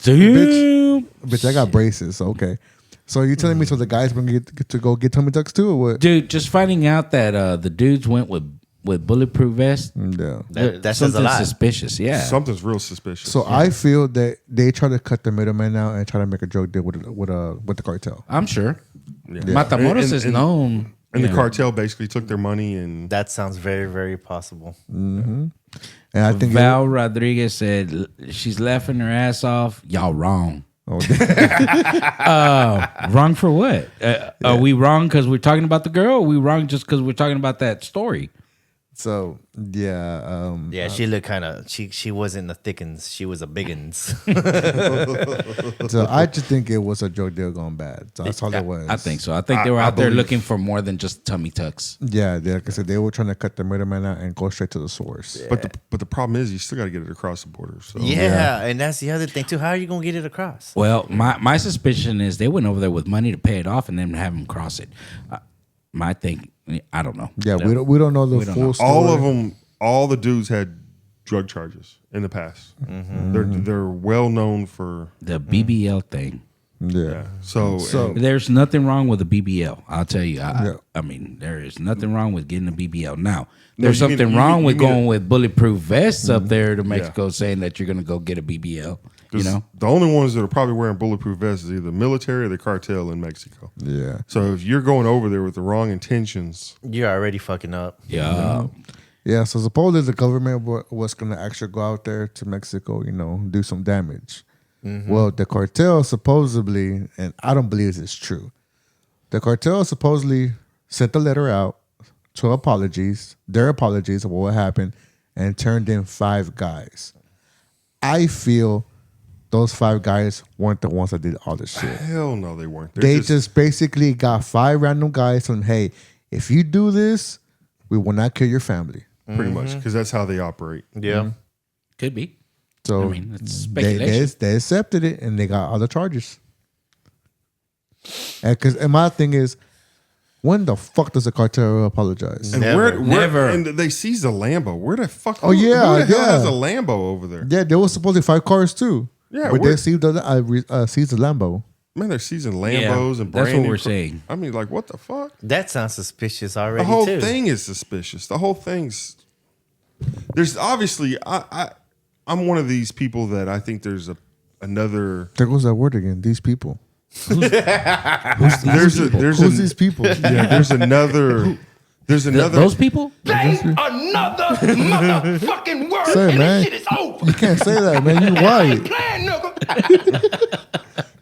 Damn. bitch, I got braces. So, okay. So you're telling me so the guys gonna get to go get tummy tucks too, or what? Dude, just finding out that the dudes went with bulletproof vests, Yeah. That says a something lot. suspicious. Yeah. Something's real suspicious. So I feel that they try to cut the middleman out and try to make a drug deal with the cartel. I'm sure. Yeah. Matamoros And- is and- known. And the you know, cartel basically took their money and That sounds very, very possible. And I think Val Rodriguez said she's laughing her ass off. Y'all wrong. oh, Wrong for what? Are we wrong because we're talking about the girl? Or are we wrong just because we're talking about that story? so yeah. Yeah, she looked kind of. She wasn't a thickens. She was a biggins. So I just think it was a drug deal gone bad. So that's all it was. I think so. I think they were out there believe- looking for more than just tummy tucks. Yeah, like I said, they were trying to cut the middleman out and go straight to the source. but the problem is you still got to get it across the border. So yeah, and that's the other thing too. How are you gonna get it across? Well, my suspicion is they went over there with money to pay it off and then have them cross it. My thing, I don't know. Yeah, we don't know the don't full know. story. all of them, all the dudes had drug charges in the past. Mm-hmm. They're well known for The BBL thing. Yeah. so There's nothing wrong with a BBL. I'll tell you. Yeah. I mean, there is nothing wrong with getting a BBL. Now, there's you mean- something you wrong mean- with you mean going with bulletproof vests Mm-hmm. up there to Mexico, saying that you're going to go get a BBL. You know, the only ones that are probably wearing bulletproof vests is either military or the cartel in Mexico. Yeah. So if you're going over there with the wrong intentions, You're already fucking up. yeah. Yeah, so supposedly the government was going to actually go out there to Mexico, do some damage. Well, the cartel supposedly, and I don't believe this is true, the cartel supposedly sent a letter out to their apologies of what happened, and turned in 5 guys. I feel those 5 guys weren't the ones that did all this shit. hell no, they weren't. They just basically got 5 random guys telling them, hey, if you do this, we will not kill your family. pretty much, because that's how they operate. Yeah. Could be. So I mean, it's they, speculation. they accepted it and they got all the charges. And my thing is, when the fuck does the cartel apologize? And Never. Never. And they seized a Lambo. Where the fuck? Oh, yeah, who the hell yeah. has a Lambo over there? Yeah, there was supposedly 5 cars too. Yeah, but we're- they seized the Lambo. Man, they're seizing Lambos and that's brand what new we're car- saying. I mean, like, what the fuck? That sounds suspicious The already. whole too. thing is suspicious. The whole thing's. There's obviously I'm one of these people that I think there's another. There goes that word again. These people. There's Who's these people? yeah. There's another. Those people? Another motherfucking word, Say, and man. this shit is over. You can't say that, man. You white. Plan, nigga.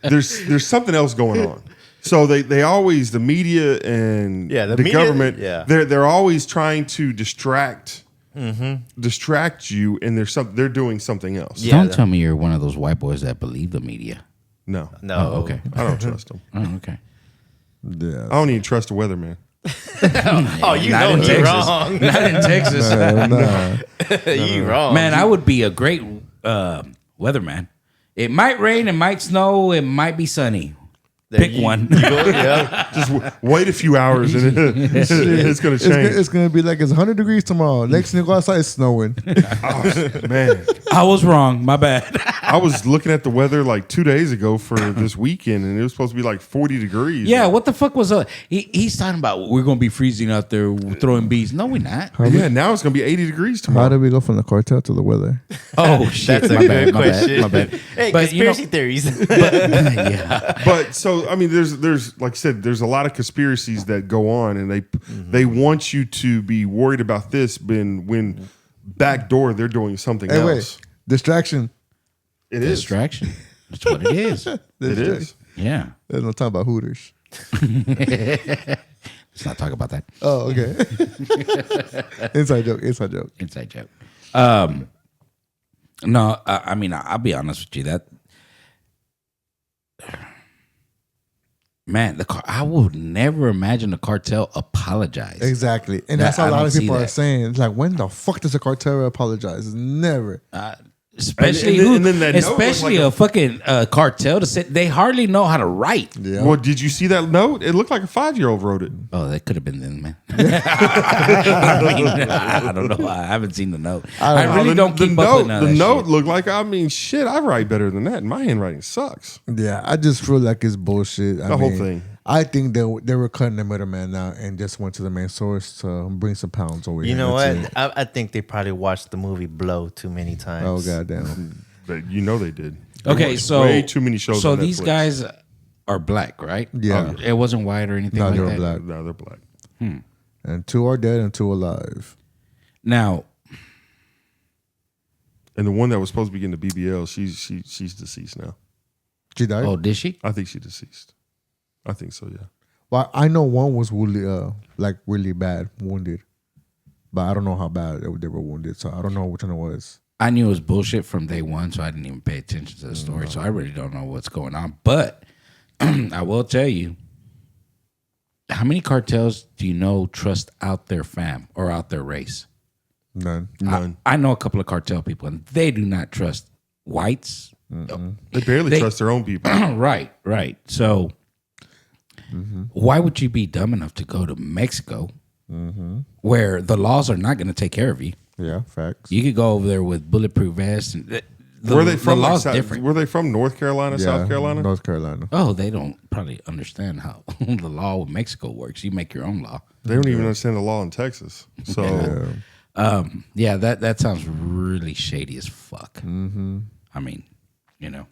There's something else going on. So they always, the media and Yeah, the the media- government, yeah. they're always trying to distract you, and they're doing something else. Yeah. Don't tell me you're one of those white boys that believe the media. No, No. Oh, okay. I don't trust them. Oh, okay. Yeah. I don't even trust the weatherman. Oh, you Not know in you're Texas. wrong. Not in Texas. Nah. You wrong. Man, I would be a great weatherman. It might rain, it might snow, it might be sunny. Pick one. Yeah. Just wait a few hours and it's going to change. It's gonna be like it's 100 degrees tomorrow. Next thing you go outside, it's snowing. Oh, man, I was wrong. My bad. I was looking at the weather like 2 days ago for this weekend, and it was supposed to be like 40 degrees. Yeah, what the fuck was he's talking about we're gonna be freezing out there throwing bees. No, we're not. Yeah, now it's going to be 80 degrees How tomorrow. did we go from the cartel to the weather? Oh shit. That's a my good bad, my bad, question. my bad. Hey, But, you know- conspiracy theories. Yeah. But so I mean, there's like I said, there's a lot of conspiracies that go on, and they want you to be worried about this. When backdoor they're doing something Hey, else. wait. Distraction. It is. Distraction. That's what it is. It is. Yeah. There's no talking about Hooters. Let's not talk about that. Oh, okay. Inside joke. Inside joke. Inside joke. No, I mean, I'll be honest with you. That man, I would never imagine the cartel apologize. Exactly. And That- that's I what a lot don't of see people are that. saying. It's like, when the fuck does the cartel apologize? Never. Especially and then that note especially looked like a fucking cartel to say they hardly know how to write. Yeah. Well, did you see that note? It looked like a 5-year-old wrote it. Oh, that could have been them, man. I mean, I don't know. I haven't seen the note. I really the, don't the keep note, up with none of The that note shit. looked like, I mean, shit, I write better than that. And my handwriting sucks. Yeah, I just feel like it's bullshit. The whole thing. I think they were cutting the middleman out and just went to the main source to bring some pounds over You here. know That's what? it. I think they probably watched the movie Blow too many times. Oh, goddamn. But you know they did. They Okay, watched so way too many shows. So on these Netflix. guys are black, right? Yeah. It wasn't white or anything No, like they were that. black. No, they're black. And 2 are dead and 2 alive. Now, And the one that was supposed to be getting the BBL, she's deceased now. She died? oh, did she? I think she's deceased. I think so. Yeah. Well, I know one was really, really bad, wounded. But I don't know how bad they were wounded. So I don't know which one it was. I knew it was bullshit from day one, so I didn't even pay attention to the story. So I really don't know what's going on. But I will tell you, how many cartels do you know trust out their fam or out their race? None. None. I know a couple of cartel people, and they do not trust whites. They barely They- trust their own people. Right. So why would you be dumb enough to go to Mexico where the laws are not going to take care of you? Yeah, facts. You could go over there with bulletproof vests. And Were they from the like, law's South- different? Were they from North Carolina, Yeah, South Carolina? North Carolina. Oh, they don't probably understand how the law with Mexico works. You make your own law. They don't even understand the law in Texas. So Yeah, that sounds really shady as fuck. Mm-hmm. I mean, you know.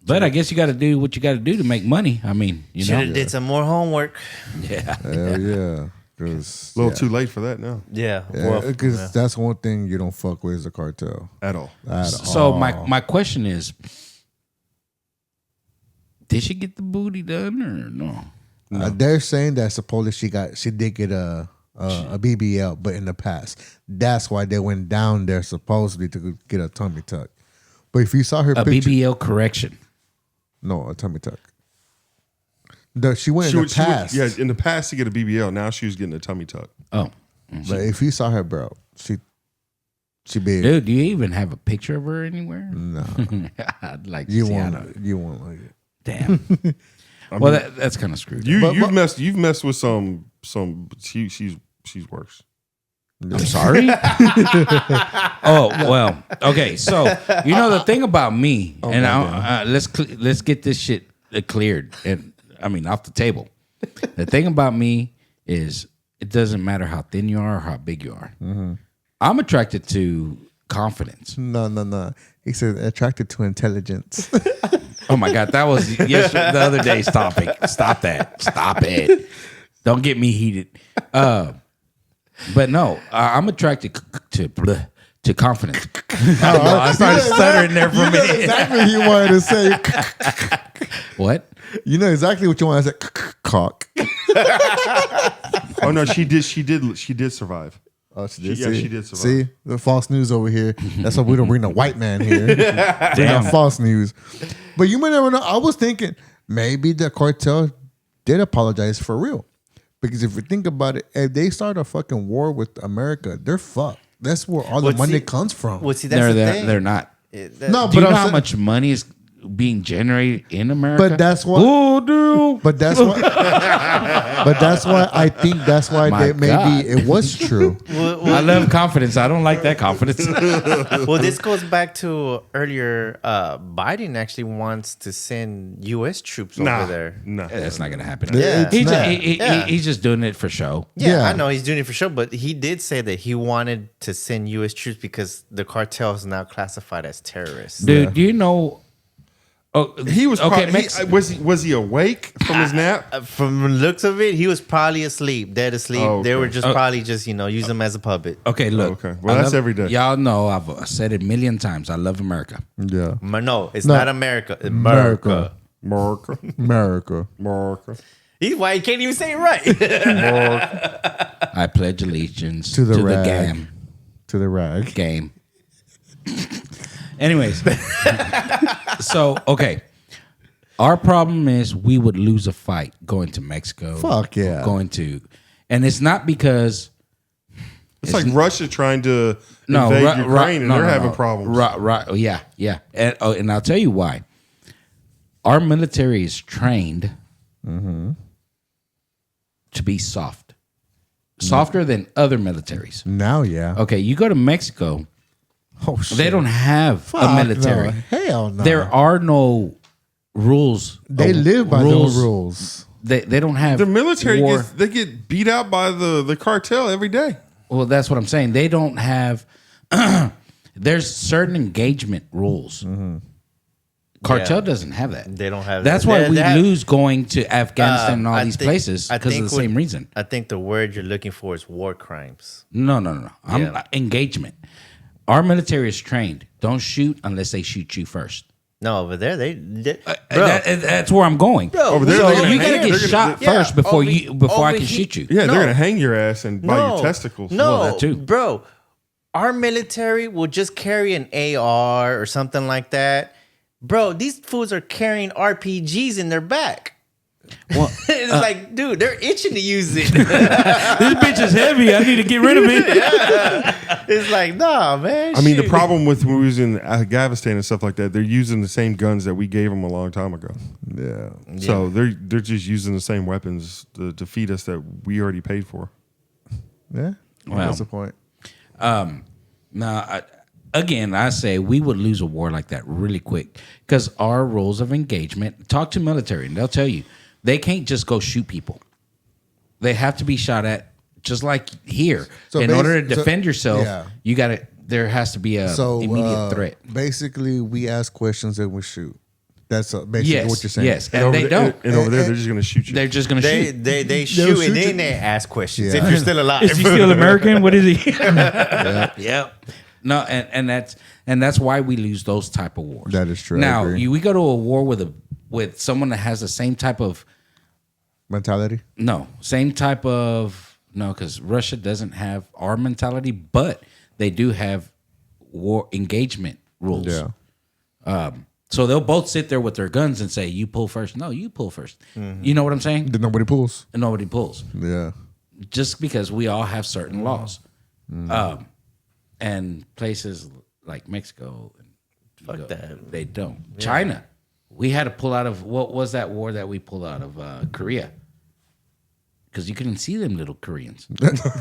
But I guess you got to do what you got to do to make money. I mean, you Should know. have did some more homework. Yeah. Hell yeah. Because a little too late for that now. Yeah. because that's one thing you don't fuck with is the cartel. At all. So my question is, did she get the booty done or no? They're saying that supposedly she did get a BBL, but in the past, that's why they went down there supposedly to get a tummy tuck. But if you saw her A picture, BBL correction. no, a tummy tuck. She went in the past. yeah, in the past to get a BBL. Now she was getting a tummy tuck. Oh, But if you saw her, bro, she big. dude, do you even have a picture of her anywhere? No, I'd like to you see. won't like it. Damn. Well, that's kind of screwed. up. You've messed with some. She's worse. I'm sorry. Oh well. Okay. So the thing about me, and let's get this shit cleared, and I mean off the table. The thing about me is it doesn't matter how thin you are or how big you are. I'm attracted to confidence. No. He said attracted to intelligence. Oh my God, that was the other day's topic. Stop that. Stop it. Don't get me heated. But no, I'm attracted to confidence. I started stuttering there for a You know minute. exactly what you wanted to say. What? You know exactly what you wanted to say. Cock. Oh no, she did survive. Oh, she did. She did survive. See the false news over here. That's why we don't bring the white man here. Damn false news. But you might never know. I was thinking maybe the cartel did apologize for real, because if you think about it, if they start a fucking war with America, they're fucked. That's where all the Well, money see- comes from. Well, see, that's the thing. They're not. No, Do you but know I'm how saying- much money is being generated in America? But that's what. Oh, dude. But that's why. But that's why I think that's why My maybe God. it was true. I love confidence. I don't like that confidence. Well, this goes back to earlier. Biden actually wants to send U.S. troops over there. Nah. That's not gonna happen. Yeah, it's not. He's just doing it for show. Yeah, Yeah. I know he's doing it for sure, but he did say that he wanted to send U.S. troops because the cartel is now classified as terrorists. Dude, do you know? Oh, He was okay. was he awake from his nap? From the looks of it, he was probably asleep, dead asleep. Oh, okay. They were just probably just use him as a puppet. Okay, look. Okay. Well, I that's every day. Y'all know I've said it a million times. I love America. Yeah, No, it's No. not America. It's America. America. America. America. He's why he can't even say it right. I pledge allegiance To the the rag. game. To the rag. Game. Anyways, so okay. Our problem is we would lose a fight going to Mexico. Fuck yeah. Going to, and it's not because It's like Russia trying to no, invade Ukraine, and they're having problems. Right, yeah, and I'll tell you why. Our military is trained to be softer than other militaries. Now, yeah. Okay, you go to Mexico, Oh shit. they don't have Fuck a military. no. Hell no. There are no rules. They live by those rules. They don't have The military war. they get beat out by the cartel every day. Well, that's what I'm saying. They don't have. There's certain engagement rules. Cartel Yeah. doesn't have that. They don't have That's that. why They- we they have- lose going to Afghanistan and all I these think- places I because of think the what- same reason. I think the word you're looking for is war crimes. No. I'm Yeah. engagement. Our military is trained. Don't shoot unless they shoot you first. No, over there they bro. That's where I'm going. Over there, So they're gonna you hang- gotta they're get gonna- shot yeah, first before over- before I over can he- shoot you. Yeah, No. they're gonna hang your ass and bite your testicles. No, Well, that too. bro. Our military will just carry an AR or something like that. Bro, these fools are carrying RPGs in their back. Well, It's like, dude, they're itching to use it. this bitch is heavy. I need to get rid of it. It's like, nah, man. I mean, the shoot. problem with when we was in Afghanistan and stuff like that, they're using the same guns that we gave them a long time ago. Yeah. So they're just using the same weapons to defeat us that we already paid for. Yeah. Wow. That's the point. Now, again, I say we would lose a war like that really quick because our rules of engagement. Talk to military, and they'll tell you they can't just go shoot people. They have to be shot at, just like here. So in order to defend yourself, yeah. you got to. There has to be a immediate threat. Basically, we ask questions and we shoot. That's basically Yes, what you're saying. yes, and they don't. And over there, they're just gonna shoot you. They're just going to They shoot. they shoot shoot and you. then they ask questions Yeah. if you're still alive. Is he still American? What is he? Yep. No, and that's why we lose those type of wars. That is true. I Now agree. we go to a war with someone that has the same type of Mentality. because Russia doesn't have our mentality, but they do have war engagement rules. Yeah. So they'll both sit there with their guns and say, "You pull first." No, you pull 1st. You know what I'm saying? Then nobody pulls. And nobody pulls. Yeah. Just because we all have certain laws. And places like Mexico, Fuck that. they don't. China, we had to pull out of, what was that war that we pulled out of? Korea. Because you couldn't see them little Koreans.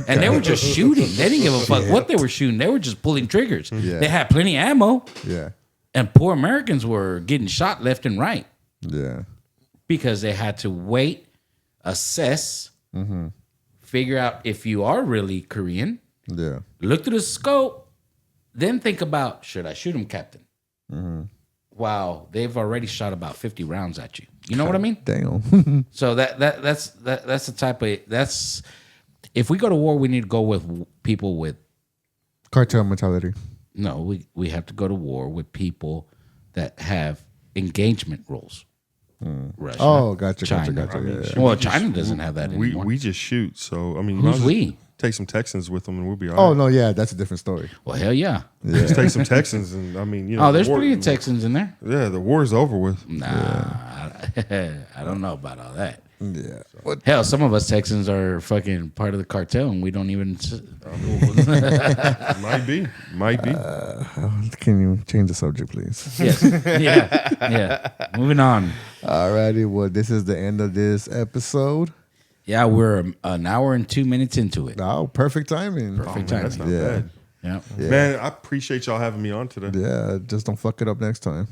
And they were just shooting. They didn't give a fuck what they were shooting. They were just pulling triggers. Yeah. They had plenty of ammo. Yeah. And poor Americans were getting shot left and right Yeah. because they had to wait, assess, figure out if you are really Korean, Yeah. look through the scope, then think about, should I shoot him, Captain? Wow, they've already shot about 50 rounds at you. You know what I mean? Damn. So that's the type of, that's, if we go to war, we need to go with people with, Cartel mentality. no, we have to go to war with people that have engagement roles. Russia, Oh, gotcha. China. Gotcha. Yeah, yeah. Well, China doesn't have that anymore. We just shoot. So I mean, Who's might as well we? Take some Texans with them, and we'll be all Oh right. no, yeah, that's a different story. Well, hell yeah. Just take some Texans, and I mean, you know, Oh, there's the war- plenty of Texans in there. Yeah, the war's over with. Nah, I don't know about all that. Yeah. What? Hell, some of us Texans are fucking part of the cartel, and we don't even. Might be. Can you change the subject, please? Yes, yeah. Moving on. Alrighty. Well, this is the end of this episode. Yeah, we're an hour and 2 minutes into it. Oh, perfect timing. Perfect Man, that's timing. not Yeah. bad. Yeah. Man, I appreciate y'all having me on today. Yeah, just don't fuck it up next time.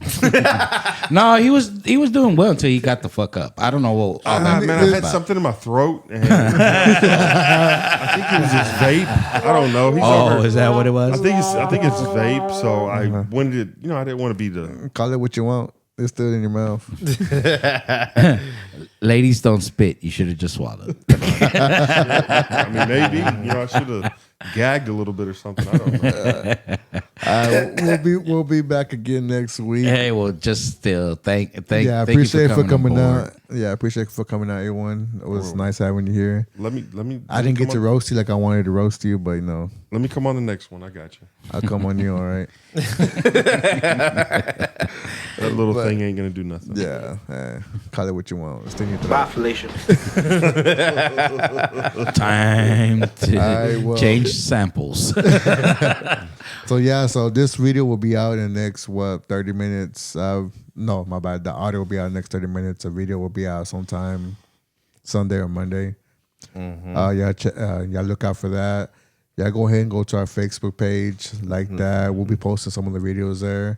No, he was doing well until he got the fuck up. I don't know what. all that Man, I was had about. something in my throat, and I think it was his vape. I don't know. He's Oh, over. is that what it was? I think it's vape. So I wanted to, I didn't want to be the. Call it what you want. It's still in your mouth. Ladies don't spit. You should have just swallowed. I mean, maybe I should have gagged a little bit or something. I don't know. We'll be back again next week. Hey, well, just still thank. Yeah, I thank you appreciate for coming aboard. out. Yeah, I appreciate for coming out, everyone. It was nice having you here. Let me. I didn't get to roast you like I wanted to roast you, but Let me come on the next one. I got you. I'll come on you. All right. That little thing ain't gonna do nothing. Yeah. Call it what you want. Stay in your throat. Time to I will- change samples. So this video will be out in the next 30 minutes. No, my bad. The audio will be out in the next 30 minutes. The video will be out sometime Sunday or Monday. Y'all look out for that. Yeah, go ahead and go to our Facebook page like that. We'll be posting some of the videos there.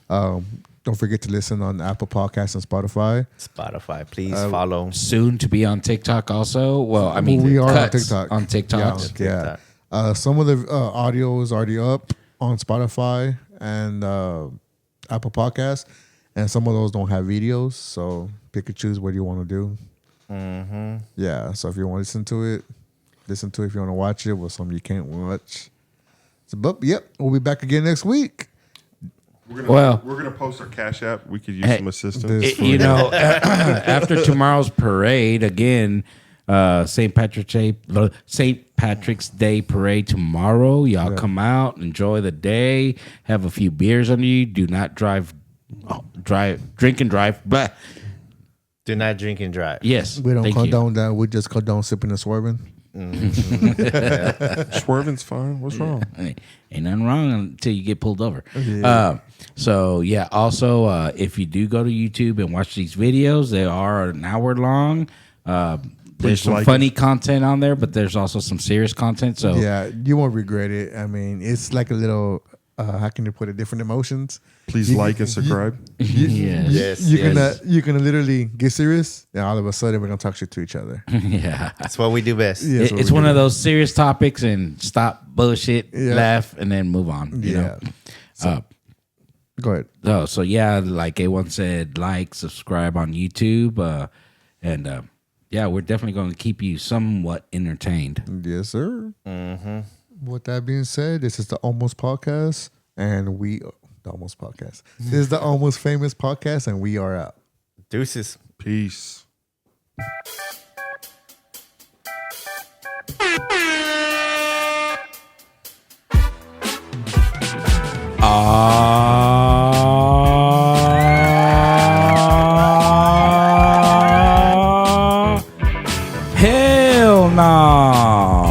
Don't forget to listen on Apple Podcasts and Spotify. Spotify, please follow. Soon to be on TikTok also. Well, I mean, We are on cuts TikTok. On TikTok. Yeah. Some of the audio is already up on Spotify and Apple Podcasts, and some of those don't have videos. So pick and choose what you want to do. Yeah. So if you want to listen to it. If you want to watch it, or something you can't watch. But we'll be back again next week. We're gonna post our Cash App. We could use Hey, some assistance. After tomorrow's parade again, St. Patrick's Day parade tomorrow. Y'all come out, enjoy the day, have a few beers under you. Do not drink and drive. But Do not drink and drive. yes, We don't thank you. condone that. We just condone sipping and swerving. Swerving's fine. What's wrong? Ain't nothing wrong until you get pulled over. Also, if you do go to YouTube and watch these videos, they are an hour long. There's some like funny content on there, but there's also some serious content. So Yeah, you won't regret it. I mean, it's like a little. How can you put it? Different emotions. Please like and subscribe. yes. You can literally get serious, and all of a sudden we're gonna talk shit to each other. Yeah. That's what we do best. Yeah, that's what It's we one do. of those serious topics and stop bullshit, laugh, and then move on. You know? Go ahead. So like A1 said, like, subscribe on YouTube. And we're definitely going to keep you somewhat entertained. Yes, sir. With that being said, this is the Almost Podcast, and the Almost Podcast. This is the Almost Famous Podcast, and we are out. Deuces. Peace. Ah. no.